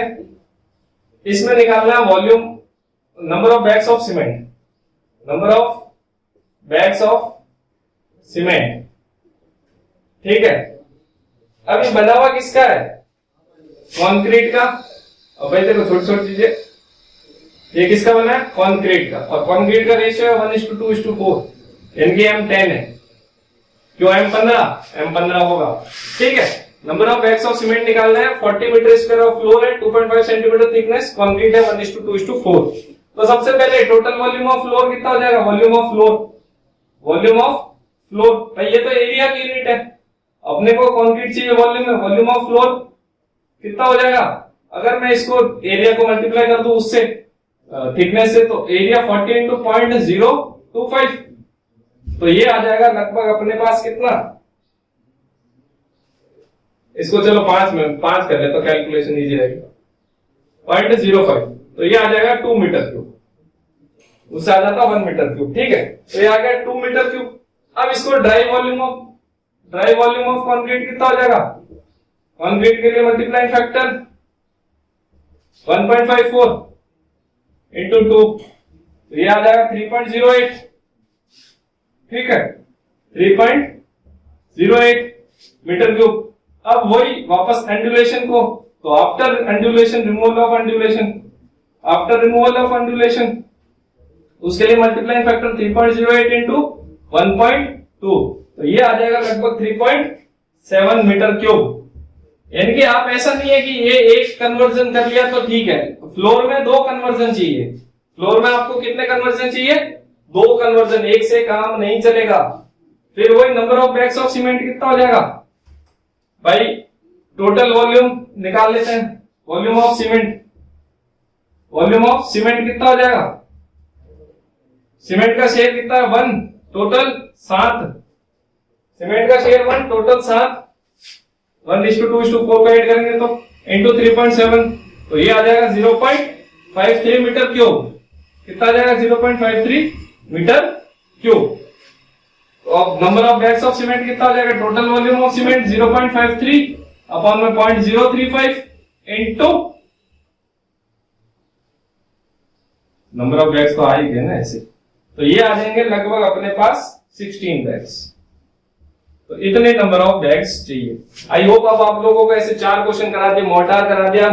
इसमें निकालना है volume, number of bags of cement, number of bags of cement. ठीक है, अब ये बना हुआ किसका है, कंक्रीट का। अब भाई देखो छोटी छोटी चीजें, ये किसका बना है, कंक्रीट का, और कंक्रीट का रेशियो है 1:2:4, यानी कि M10 है, क्यों M15 होगा। ठीक है, number of bags of cement निकालना है, 40 मीटर स्क्वायर ऑफ फ्लोर है, 2.5 सेंटीमीटर थिकनेस, कंक्रीट है 1:2:4। तो सबसे पहले टोटल वॉल्यूम ऑफ फ्लोर कितना हो जाएगा, वॉल्यूम ऑफ फ्लोर भाई ये तो एरिया की यूनिट है, अपने को कंक्रीट चाहिए वॉल्यूम में, वॉल्यूम ऑफ फ्लोर कितना हो जाएगा, अगर मैं इसको एरिया को मल्टीप्लाई कर दूं उससे थिकनेस से, तो एरिया 40 इंटू 0.025, तो ये आ जाएगा लगभग अपने पास कितना, इसको चलो 5 कर ले तो कैलकुलेशन इजी रहेगी, 0.05, तो ये आ जाएगा 2 मीटर क्यूब, उससे आ जाता 1 मीटर क्यूब। ठीक है, तो ये आ गया 2 मीटर क्यूब। अब इसको ड्राई वॉल्यूम ऑफ कंक्रीट कितना हो जाएगा? कंक्रीट के लिए मल्टीप्लाइंग फैक्टर 1.54 इंटू 2, ये आ जाएगा 3.08। ठीक है, 3.08 मीटर क्यूब। अब वही वापस एंडुलेशन को, तो आफ्टर रिमूवल ऑफ एंडुलेशन उसके लिए मल्टीप्लाइंग फैक्टर 3.08 इंटू 1.2, तो ये आ जाएगा लगभग 3.7 मीटर क्यूब। यानी कि आप ऐसा नहीं है कि ये एक कन्वर्जन कर लिया तो ठीक है, फ्लोर में 2 कन्वर्जन चाहिए। फ्लोर में आपको कितने कन्वर्जन चाहिए? 2 कन्वर्जन, एक से काम नहीं चलेगा। फिर वही number of bags of cement कितना हो जाएगा भाई? टोटल वॉल्यूम निकाल लेते हैं। वॉल्यूम ऑफ सीमेंट कितना हो जाएगा? सीमेंट का शेयर कितना है? 1, टोटल 7। सीमेंट का शेयर 1, टोटल 7। 1:2:4 का ऐड करेंगे तो इंटू 3.7, तो ये आ जाएगा 0.53 मीटर क्यूब। कितना आ जाएगा? 0.53 मीटर क्यूब। तो अब number of bags of cement कितना हो जाएगा? Total volume of cement 0.53 upon में 0.035 इंटू नंबर ऑफ बैग्स तो आ ही गए ना ऐसे, तो ये आ जाएंगे लगभग अपने पास 16 बैग्स। तो इतने नंबर ऑफ बैग्स चाहिए। आई होप अब आप लोगों को ऐसे 4 क्वेश्चन करा दिए, मोर्टार करा दिया,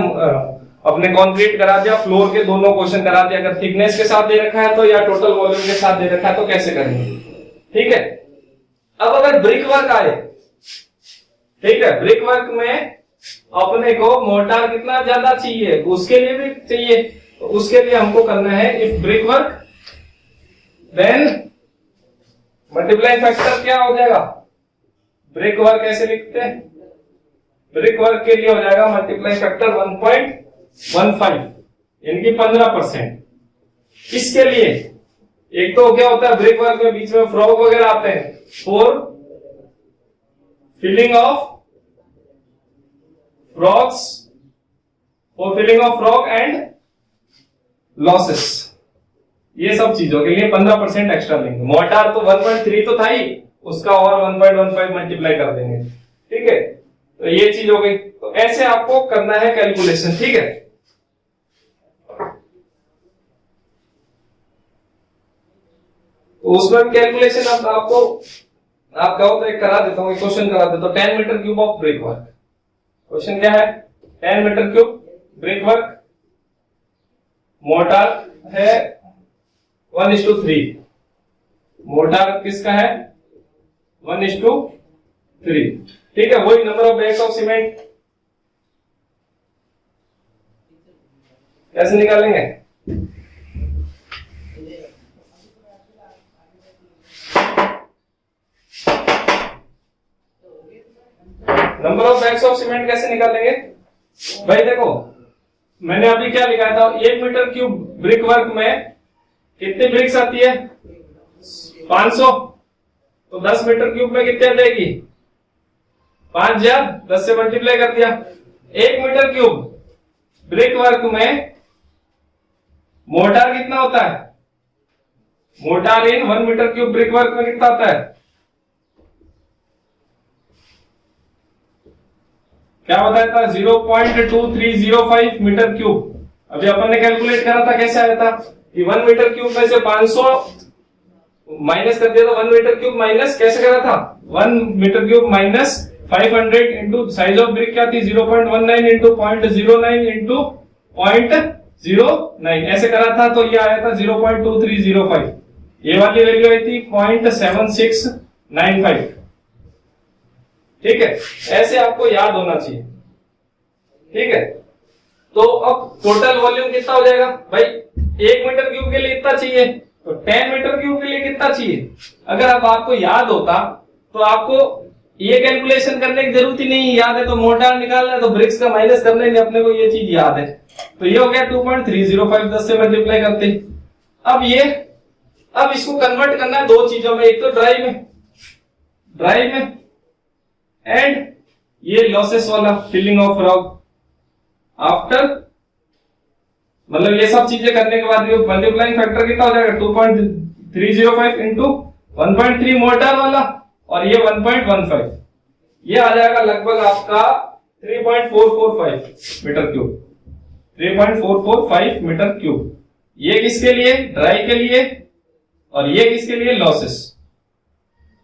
अपने कंक्रीट करा दिया, फ्लोर के दोनों क्वेश्चन करा दिया। अगर थिकनेस के साथ दे रखा है तो, या टोटल वॉल्यूम के साथ दे रखा है तो कैसे करेंगे। ठीक है, अब अगर ब्रिक वर्क आए, ठीक है, ब्रिक वर्क में अपने को मोर्टार कितना ज्यादा चाहिए, उसके लिए भी चाहिए, तो उसके लिए हमको करना है if brick work then multiplying factor क्या हो जाएगा? ब्रिक वर्क ऐसे लिखते हैं, ब्रिक वर्क के लिए हो जाएगा मल्टीप्लाइंग फैक्टर 1.15 यानी कि 15%। इसके लिए एक तो क्या होता है ब्रिक वर्क में बीच में फ्रॉग वगैरह आते हैं, for filling of frog and losses, ये सब चीजों के लिए 15% एक्स्ट्रा लेंगे। मोर्टार तो 1.3 तो था ही, उसका और 1.15 मल्टीप्लाई कर देंगे। ठीक है, तो ये चीज हो गई। तो ऐसे आपको करना है कैलकुलेशन। ठीक है, तो उसमें कैलकुलेशन अब आपको आप कहो तो एक करा देता हूं, एक क्वेश्चन करा देता हूं। 10 metre cube of brick work. Question क्या है? 10 metre cube brick work, mortar है 1:3। मोर्टार किसका है? 1:3। ठीक है, वही number of bags of cement कैसे निकालेंगे? Number of bags of cement कैसे निकालेंगे भाई? देखो मैंने अभी क्या लिखा था, 1 मीटर क्यूब ब्रिक वर्क में कितनी ब्रिक्स आती है? 500। तो 10 मीटर क्यूब में कितने आ जाएगी? 5000, 10 से मल्टीप्लाई कर दिया। 1 मीटर क्यूब ब्रिक वर्क में मोर्टार कितना होता है? मोर्टार इन 1 मीटर क्यूब ब्रिक वर्क में कितना होता है? क्या बताया था? 0.2305 मीटर क्यूब। अभी अपन ने कैलकुलेट करा था, कैसे आया था कि 1 मीटर क्यूब में से 500 माइनस कर दिया, तो 1 मीटर क्यूब माइनस कैसे करा था? 1 metre cube minus 500 into size of brick क्या थी? 0.19 इंटू 0.09 इंटू 0.09 ऐसे करा था, तो ये आया था 0.2305। ये वाली वैल्यू आई थी 0.7695। ठीक है, ऐसे आपको याद होना चाहिए। ठीक है, तो अब टोटल वॉल्यूम कितना हो जाएगा भाई? 1 मीटर क्यूब के लिए इतना चाहिए, तो 10 मीटर क्यूब के लिए कितना चाहिए? अगर अब आपको याद होता तो आपको ये कैलकुलेशन करने की जरूरत ही नहीं। याद है तो मोर्टार निकालना है, तो ब्रिक्स का माइनस करना ही, अपने को ये चीज याद है। तो ये हो गया 2.305, 10 से मल्टीप्लाई करते। अब इसको कन्वर्ट करना है 2 चीजों में, एक तो ड्राई में एंड ये लॉसेस वाला फिलिंग ऑफ फ्रॉग। आफ्टर मतलब ये सब चीजें करने के बाद मल्टीप्लाइंग फैक्टर कितना हो जाएगा? 2.305 इंटू 1.3 मोर्टार वाला और ये 1.15, ये आ जाएगा लगभग आपका 3.445 मीटर क्यूब, 3.445 मीटर क्यूब। ये किसके लिए? ड्राई के लिए, और ये किसके लिए? लॉसेस।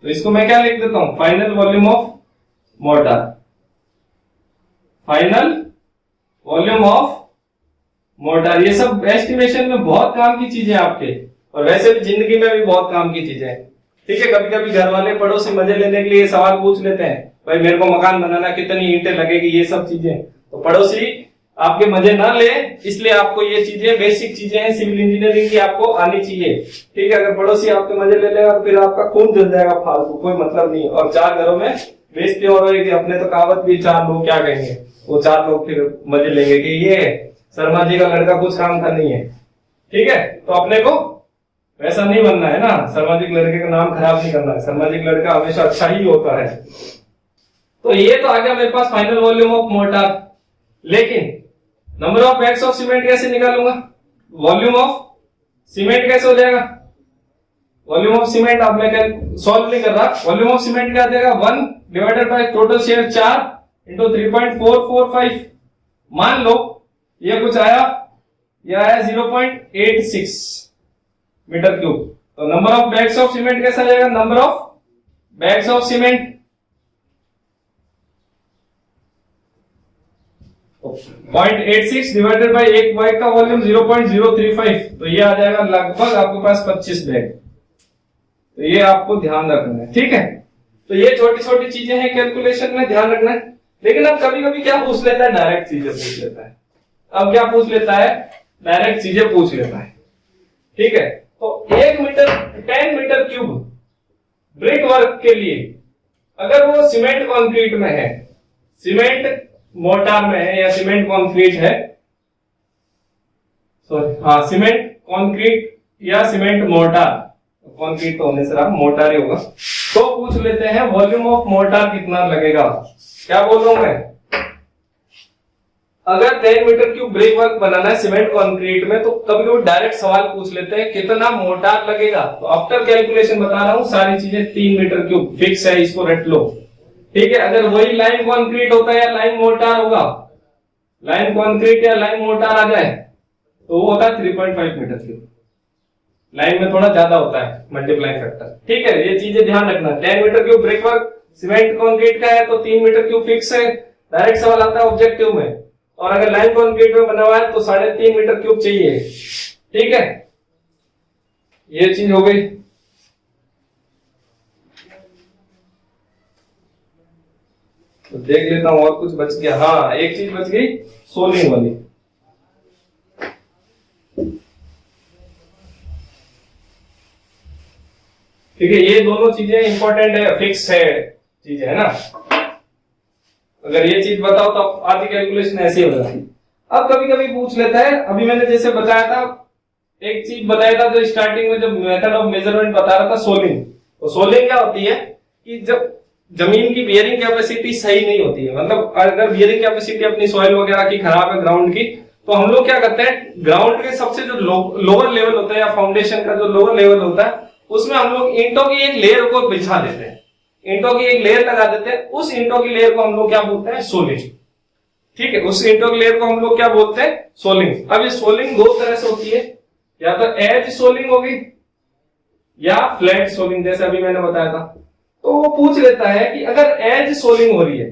तो इसको मैं क्या लिख देता हूं? Final volume of mortar, final volume of mortar. ये सब एस्टिमेशन में बहुत काम की चीजें आपके, और वैसे भी जिंदगी में भी बहुत काम की चीजें हैं। ठीक है, कभी कभी घर वाले पड़ोसी मजे लेने के लिए सवाल पूछ लेते हैं, भाई मेरे को मकान बनाना, कितनी ईंटें लगेगी, ये सब चीजें। तो पड़ोसी आपके मजे ना ले, इसलिए आपको ये चीजें, बेसिक चीजें हैं सिविल इंजीनियरिंग की, आपको आनी चाहिए। ठीक है, अगर पड़ोसी आपके मजे ले लेगा तो फिर आपका खून जल जाएगा फालतू, कोई मतलब नहीं। और 4 घरों में बेइज्जती और होगी, अपने तो कहावत भी 4 लोग क्या कहेंगे, वो 4 लोग फिर मजे लेंगे कि ये शर्मा जी का लड़का कुछ काम का नहीं है। ठीक है, तो अपने को वैसा नहीं बनना है ना, शर्मा जी के लड़के का नाम खराब नहीं करना है, शर्मा जी का लड़का हमेशा अच्छा ही होता है। तो ये तो आ गया मेरे पास फाइनल वॉल्यूम ऑफ मोर्टार। लेकिन number of bags of cement कैसे निकालूंगा? वॉल्यूम ऑफ सीमेंट कैसे हो जाएगा? वॉल्यूम ऑफ सीमेंट अब मैं सॉल्व नहीं कर रहा। वॉल्यूम ऑफ सीमेंट क्या आ जाएगा? 1 divided by total share 4 into 3.445। मान लो ये कुछ आया, ये आया 0.86 मीटर क्यूब। तो number of bags of cement कैसा जाएगा? Number of bags of cement 0.86 divided by एक बैग का वॉल्यूम 0.035, तो ये आ जाएगा लगभग आपके पास 25 बैग। तो ये आपको ध्यान रखना है। ठीक है, तो ये छोटी छोटी चीजें हैं कैलकुलेशन में, ध्यान रखना है। लेकिन अब कभी कभी क्या पूछ लेता है? डायरेक्ट चीजें पूछ लेता है। अब क्या पूछ लेता है? डायरेक्ट चीजें पूछ लेता है। ठीक है, तो 10 मीटर क्यूब ब्रिक वर्क के लिए अगर वो सीमेंट कंक्रीट में है, सीमेंट मोर्टार में है या सीमेंट कंक्रीट है, सॉरी हाँ सीमेंट कंक्रीट या सीमेंट मोर्टार, कंक्रीट तो होने से रहा, मोर्टार ही होगा। तो पूछ लेते हैं वॉल्यूम ऑफ मोर्टार कितना लगेगा। क्या बोल रहा हूं मैं? अगर 10 मीटर क्यूब ब्रिक वर्क बनाना है सीमेंट कंक्रीट में, तो कभी कभी डायरेक्ट सवाल पूछ लेते हैं कितना मोर्टार लगेगा। तो आफ्टर कैलकुलेशन बता रहा हूं, सारी चीजें 3 मीटर क्यूब फिक्स है, इसको रट लो। ठीक है, अगर वही लाइन कंक्रीट होता है या लाइन मोर्टार होगा, लाइन कंक्रीट या लाइन मोर्टार आ जाए तो वो होता है 3.5 मीटर क्यूब। लाइन में थोड़ा ज्यादा होता है मल्टीप्लाइंग फैक्टर। ठीक है, ये चीजें ध्यान रखना। 10 metre cube brick work cement concrete का है तो 3 मीटर क्यूब फिक्स है। डायरेक्ट सवाल आता है ऑब्जेक्टिव में, और अगर लाइन कंक्रीट में बना हुआ है तो 3.5 मीटर क्यूब चाहिए। ठीक है, ये चीज हो गई। तो देख लेता हूं और कुछ बच गया। हाँ, एक चीज बच गई, सोलिंग वाली। ठीक है, ये दोनों चीजें इंपॉर्टेंट है, फिक्स है चीजें, है ना। अगर ये चीज बताओ तो आधी कैलकुलेशन ऐसे ही हो जाती। अब कभी कभी पूछ लेता है, अभी मैंने जैसे बताया था, एक चीज बताया था जो स्टार्टिंग में, जब मेथड ऑफ मेजरमेंट बता रहा था, सोलिंग। तो सोलिंग क्या होती है कि जब जमीन की बियरिंग कैपेसिटी सही नहीं होती है, मतलब अगर बियरिंग कैपेसिटी अपनी सॉइल वगैरह की खराब है, ग्राउंड की, तो हम लोग क्या करते हैं, ग्राउंड के सबसे जो लोअर लेवल होता है या फाउंडेशन का जो लोअर लेवल होता है, उसमें हम लोग ईंटों की एक लेयर को बिछा देते हैं, ईंटों की एक लेयर लगा देते हैं। उस ईंटों की लेयर को हम लोग क्या बोलते हैं? सोलिंग। ठीक है, उस ईंटों की लेयर को हम लोग क्या बोलते हैं? सोलिंग। अब ये सोलिंग दो तरह से होती है, या तो एज सोलिंग होगी या फ्लैट सोलिंग, जैसे अभी मैंने बताया था। तो वो पूछ लेता है कि अगर एज सोलिंग हो रही है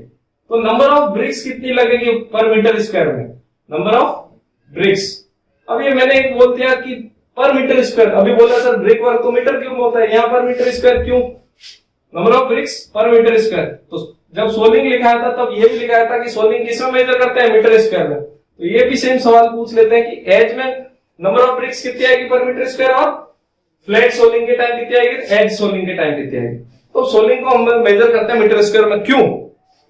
तो नंबर ऑफ ब्रिक्स कितनी लगेगी पर मीटर स्क्वायर में? Number of BRICS. अब ये मैंने एक बोल दिया कि पर मीटर स्क्वायर, अभी बोला सर ब्रिक वर्क तो मीटर क्यूब होता है, यहाँ पर मीटर स्क्वायर क्यों? नंबर ऑफ ब्रिक्स पर मीटर स्क्वायर। तो जब सोलिंग लिखाया था तब ये भी लिखाया था कि सोलिंग किसमें मेजर करते हैं? मीटर स्क्वायर में। तो ये भी सेम सवाल पूछ लेते हैं कि एज में नंबर ऑफ ब्रिक्स कितनी आएगी पर मीटर स्क्वायर, और फ्लैट सोलिंग के टाइम कितनी आएगी, एज सोलिंग के टाइम कितनी आएगी। तो सोलिंग को हम मेजर करते हैं मीटर स्क्वायर में। क्यों?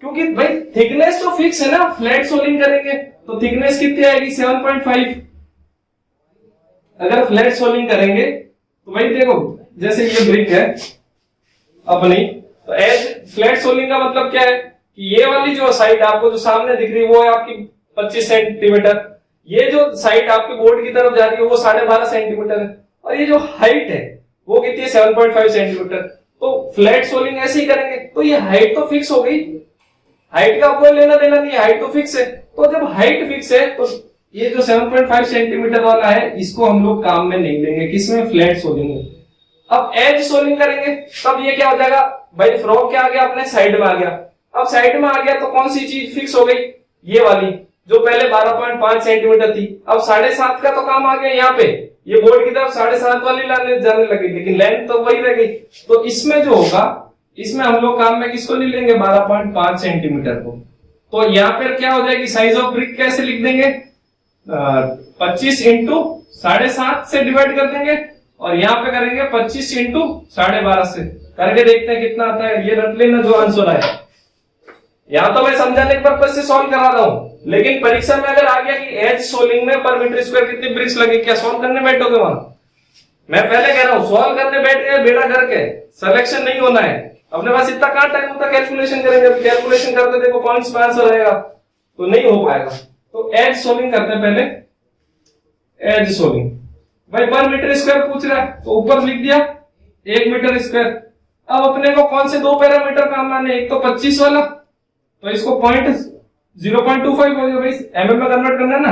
क्योंकि भाई थिकनेस तो फिक्स है ना, फ्लैट सोलिंग करेंगे तो थिकनेस कितनी आएगी? 7.5। अगर फ्लैट सोलिंग करेंगे तो भाई देखो, जैसे ये ब्रिक है अपनी, तो एज फ्लैट सोलिंग का मतलब क्या है कि ये वाली जो साइड आपको जो सामने दिख रही है वो है आपकी 25 सेंटीमीटर, ये जो साइड आपके बोर्ड की तरफ जा रही है वो 12.5 सेंटीमीटर है, और ये जो हाइट है वो कितनी है 7.5 सेंटीमीटर। तो फ्लैट सोलिंग ऐसे ही करेंगे। तो ये हाइट तो फिक्स हो गई, हाइट का कोई लेना देना नहीं, हाइट तो फिक्स है। तो जब हाइट फिक्स है तो ये जो 7.5 सेंटीमीटर वाला है इसको हम लोग काम में नहीं लेंगे, किसमें, फ्लैट सोलिंग में। अब एज सोलिंग करेंगे तब ये क्या हो जाएगा भाई, फ्रॉग क्या आ गया अपने साइड में आ गया। अब साइड में आ गया तो कौन सी चीज फिक्स हो गई, ये वाली जो पहले 12.5 सेंटीमीटर थी, अब 7.5 का तो काम आ गया यहाँ पे, ये बोर्ड की तरफ 7.5 वाली लाने जाने लगी, लेकिन लेंथ तो वही रह गई। तो इसमें जो होगा, इसमें हम लोग काम में किसको नहीं लेंगे, 12.5 सेंटीमीटर को। तो यहाँ पर क्या हो जाएगी, साइज ऑफ ब्रिक कैसे लिख देंगे, 25 इंटू 7.5 से डिवाइड कर देंगे, और यहाँ पे करेंगे 25 इंटू 12.5 से, करके देखते हैं कितना आता है। ये रट लेना जो आंसर आए। यहाँ तो मैं समझाने के पर्पज से सॉल्व करा रहा हूँ, लेकिन परीक्षा में अगर आ गया कि एज सोलिंग में पर मीटर स्क्वायर कितनी ब्रिक्स लगे, क्या सॉल्व करने बैठोगे वहां? मैं पहले कह रहा हूँ सॉल्व करने बैठ गए बेड़ा करके, सिलेक्शन नहीं होना है। अपने पास इतना कहाँ टाइम होता कैलकुलेशन करेंगे, कैलकुलेशन करते देखो पॉइंट्स पे आंसर आएगा, तो नहीं हो पाएगा। तो एज सोलिंग करते हैं पहले, एज सोलिंग भाई पर मीटर स्क्वायर पूछ रहा है तो ऊपर लिख दिया 1 मीटर स्क्वायर। अब अपने को कौन से दो पैरामीटर काम आने, एक तो 25 वाला, तो इसको 0.25 हो गया भाई, एमएम में कन्वर्ट करना है ना,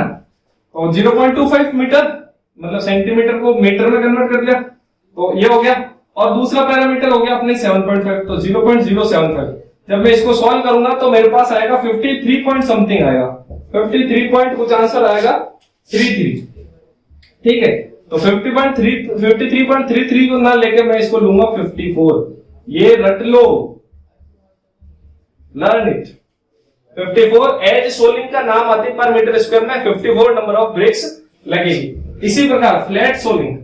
तो 0.25 मीटर मतलब सेंटीमीटर को मीटर में कन्वर्ट कर दिया, तो ये हो गया। और दूसरा पैरामीटर हो गया अपने 7.5, तो 0.075। जब मैं इसको सॉल्व करूंगा तो मेरे पास आएगा 53 पॉइंट समथिंग आएगा, 53 पॉइंट कुछ आंसर आएगा 33, ठीक है। तो 53.33 को ना लेके मैं इसको लूंगा 54, ये रट लो, लर्न इट। 54 एज सोलिंग का नाम आती पर मीटर स्क्वायर में 54 नंबर ऑफ ब्रिक्स लगेगी। इसी प्रकार फ्लैट सोलिंग,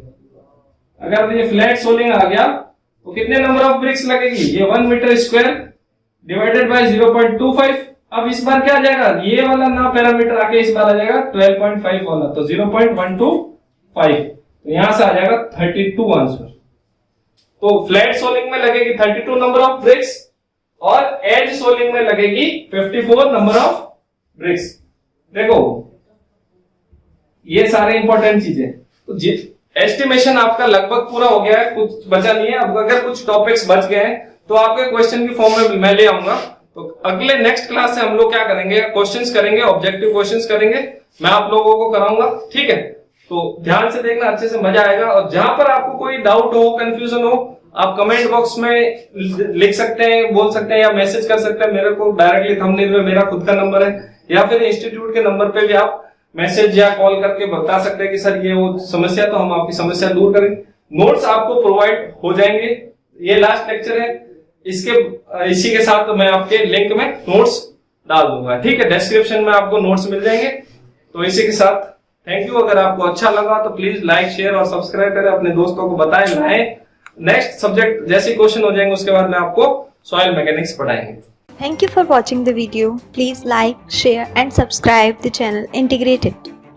अगर ये फ्लैट सोलिंग आ गया तो कितने नंबर ऑफ ब्रिक्स लगेगी, ये 1 मीटर स्क्वायर डिवाइडेड बाय 0.25। अब इस बार क्या आ जाएगा, ये वाला ना पैरामीटर आके इस बार आ जाएगा 12.5 वाला, तो 0.125, तो यहां से आ जाएगा 32 आंसर। तो फ्लैट सोलिंग में लगेगी 32 नंबर ऑफ ब्रिक्स और एज सोलिंग में लगेगी 54 नंबर ऑफ ब्रिक्स। देखो ये सारे इंपॉर्टेंट चीजें, तो एस्टिमेशन आपका लगभग पूरा हो गया है, कुछ बचा नहीं है। अब अगर कुछ टॉपिक्स बच गए हैं तो आपके क्वेश्चन की फॉर्म में मैं ले आऊंगा। तो अगले नेक्स्ट क्लास से हम लोग क्या करेंगे, क्वेश्चंस करेंगे, ऑब्जेक्टिव क्वेश्चंस करेंगे, मैं आप लोगों को कराऊंगा, ठीक है। तो ध्यान से देखना, अच्छे से मजा आएगा। और जहां पर आपको कोई डाउट हो, कंफ्यूजन हो, आप कमेंट बॉक्स में लिख सकते हैं, बोल सकते हैं, या मैसेज कर सकते हैं मेरे को डायरेक्टली, थंबनेल में मेरा खुद का नंबर है, या फिर इंस्टीट्यूट के नंबर पे भी आप मैसेज या कॉल करके बता सकते हैं कि सर ये वो समस्या, तो हम आपकी समस्या दूर करेंगे। नोट्स आपको प्रोवाइड हो जाएंगे, ये लास्ट लेक्चर है, इसी के साथ मैं आपके लिंक में नोट्स डाल दूंगा, ठीक है। डिस्क्रिप्शन में आपको नोट्स मिल जाएंगे। तो इसी के साथ थैंक यू। अगर आपको अच्छा लगा तो प्लीज लाइक, शेयर और सब्सक्राइब करें, अपने दोस्तों को बताएं, लाएं। नेक्स्ट सब्जेक्ट जैसे क्वेश्चन हो जाएंगे उसके बाद में आपको सॉइल मैकेनिक्स पढ़ाएंगे। Thank you for watching the video. Please like, share and subscribe the channel Integrated.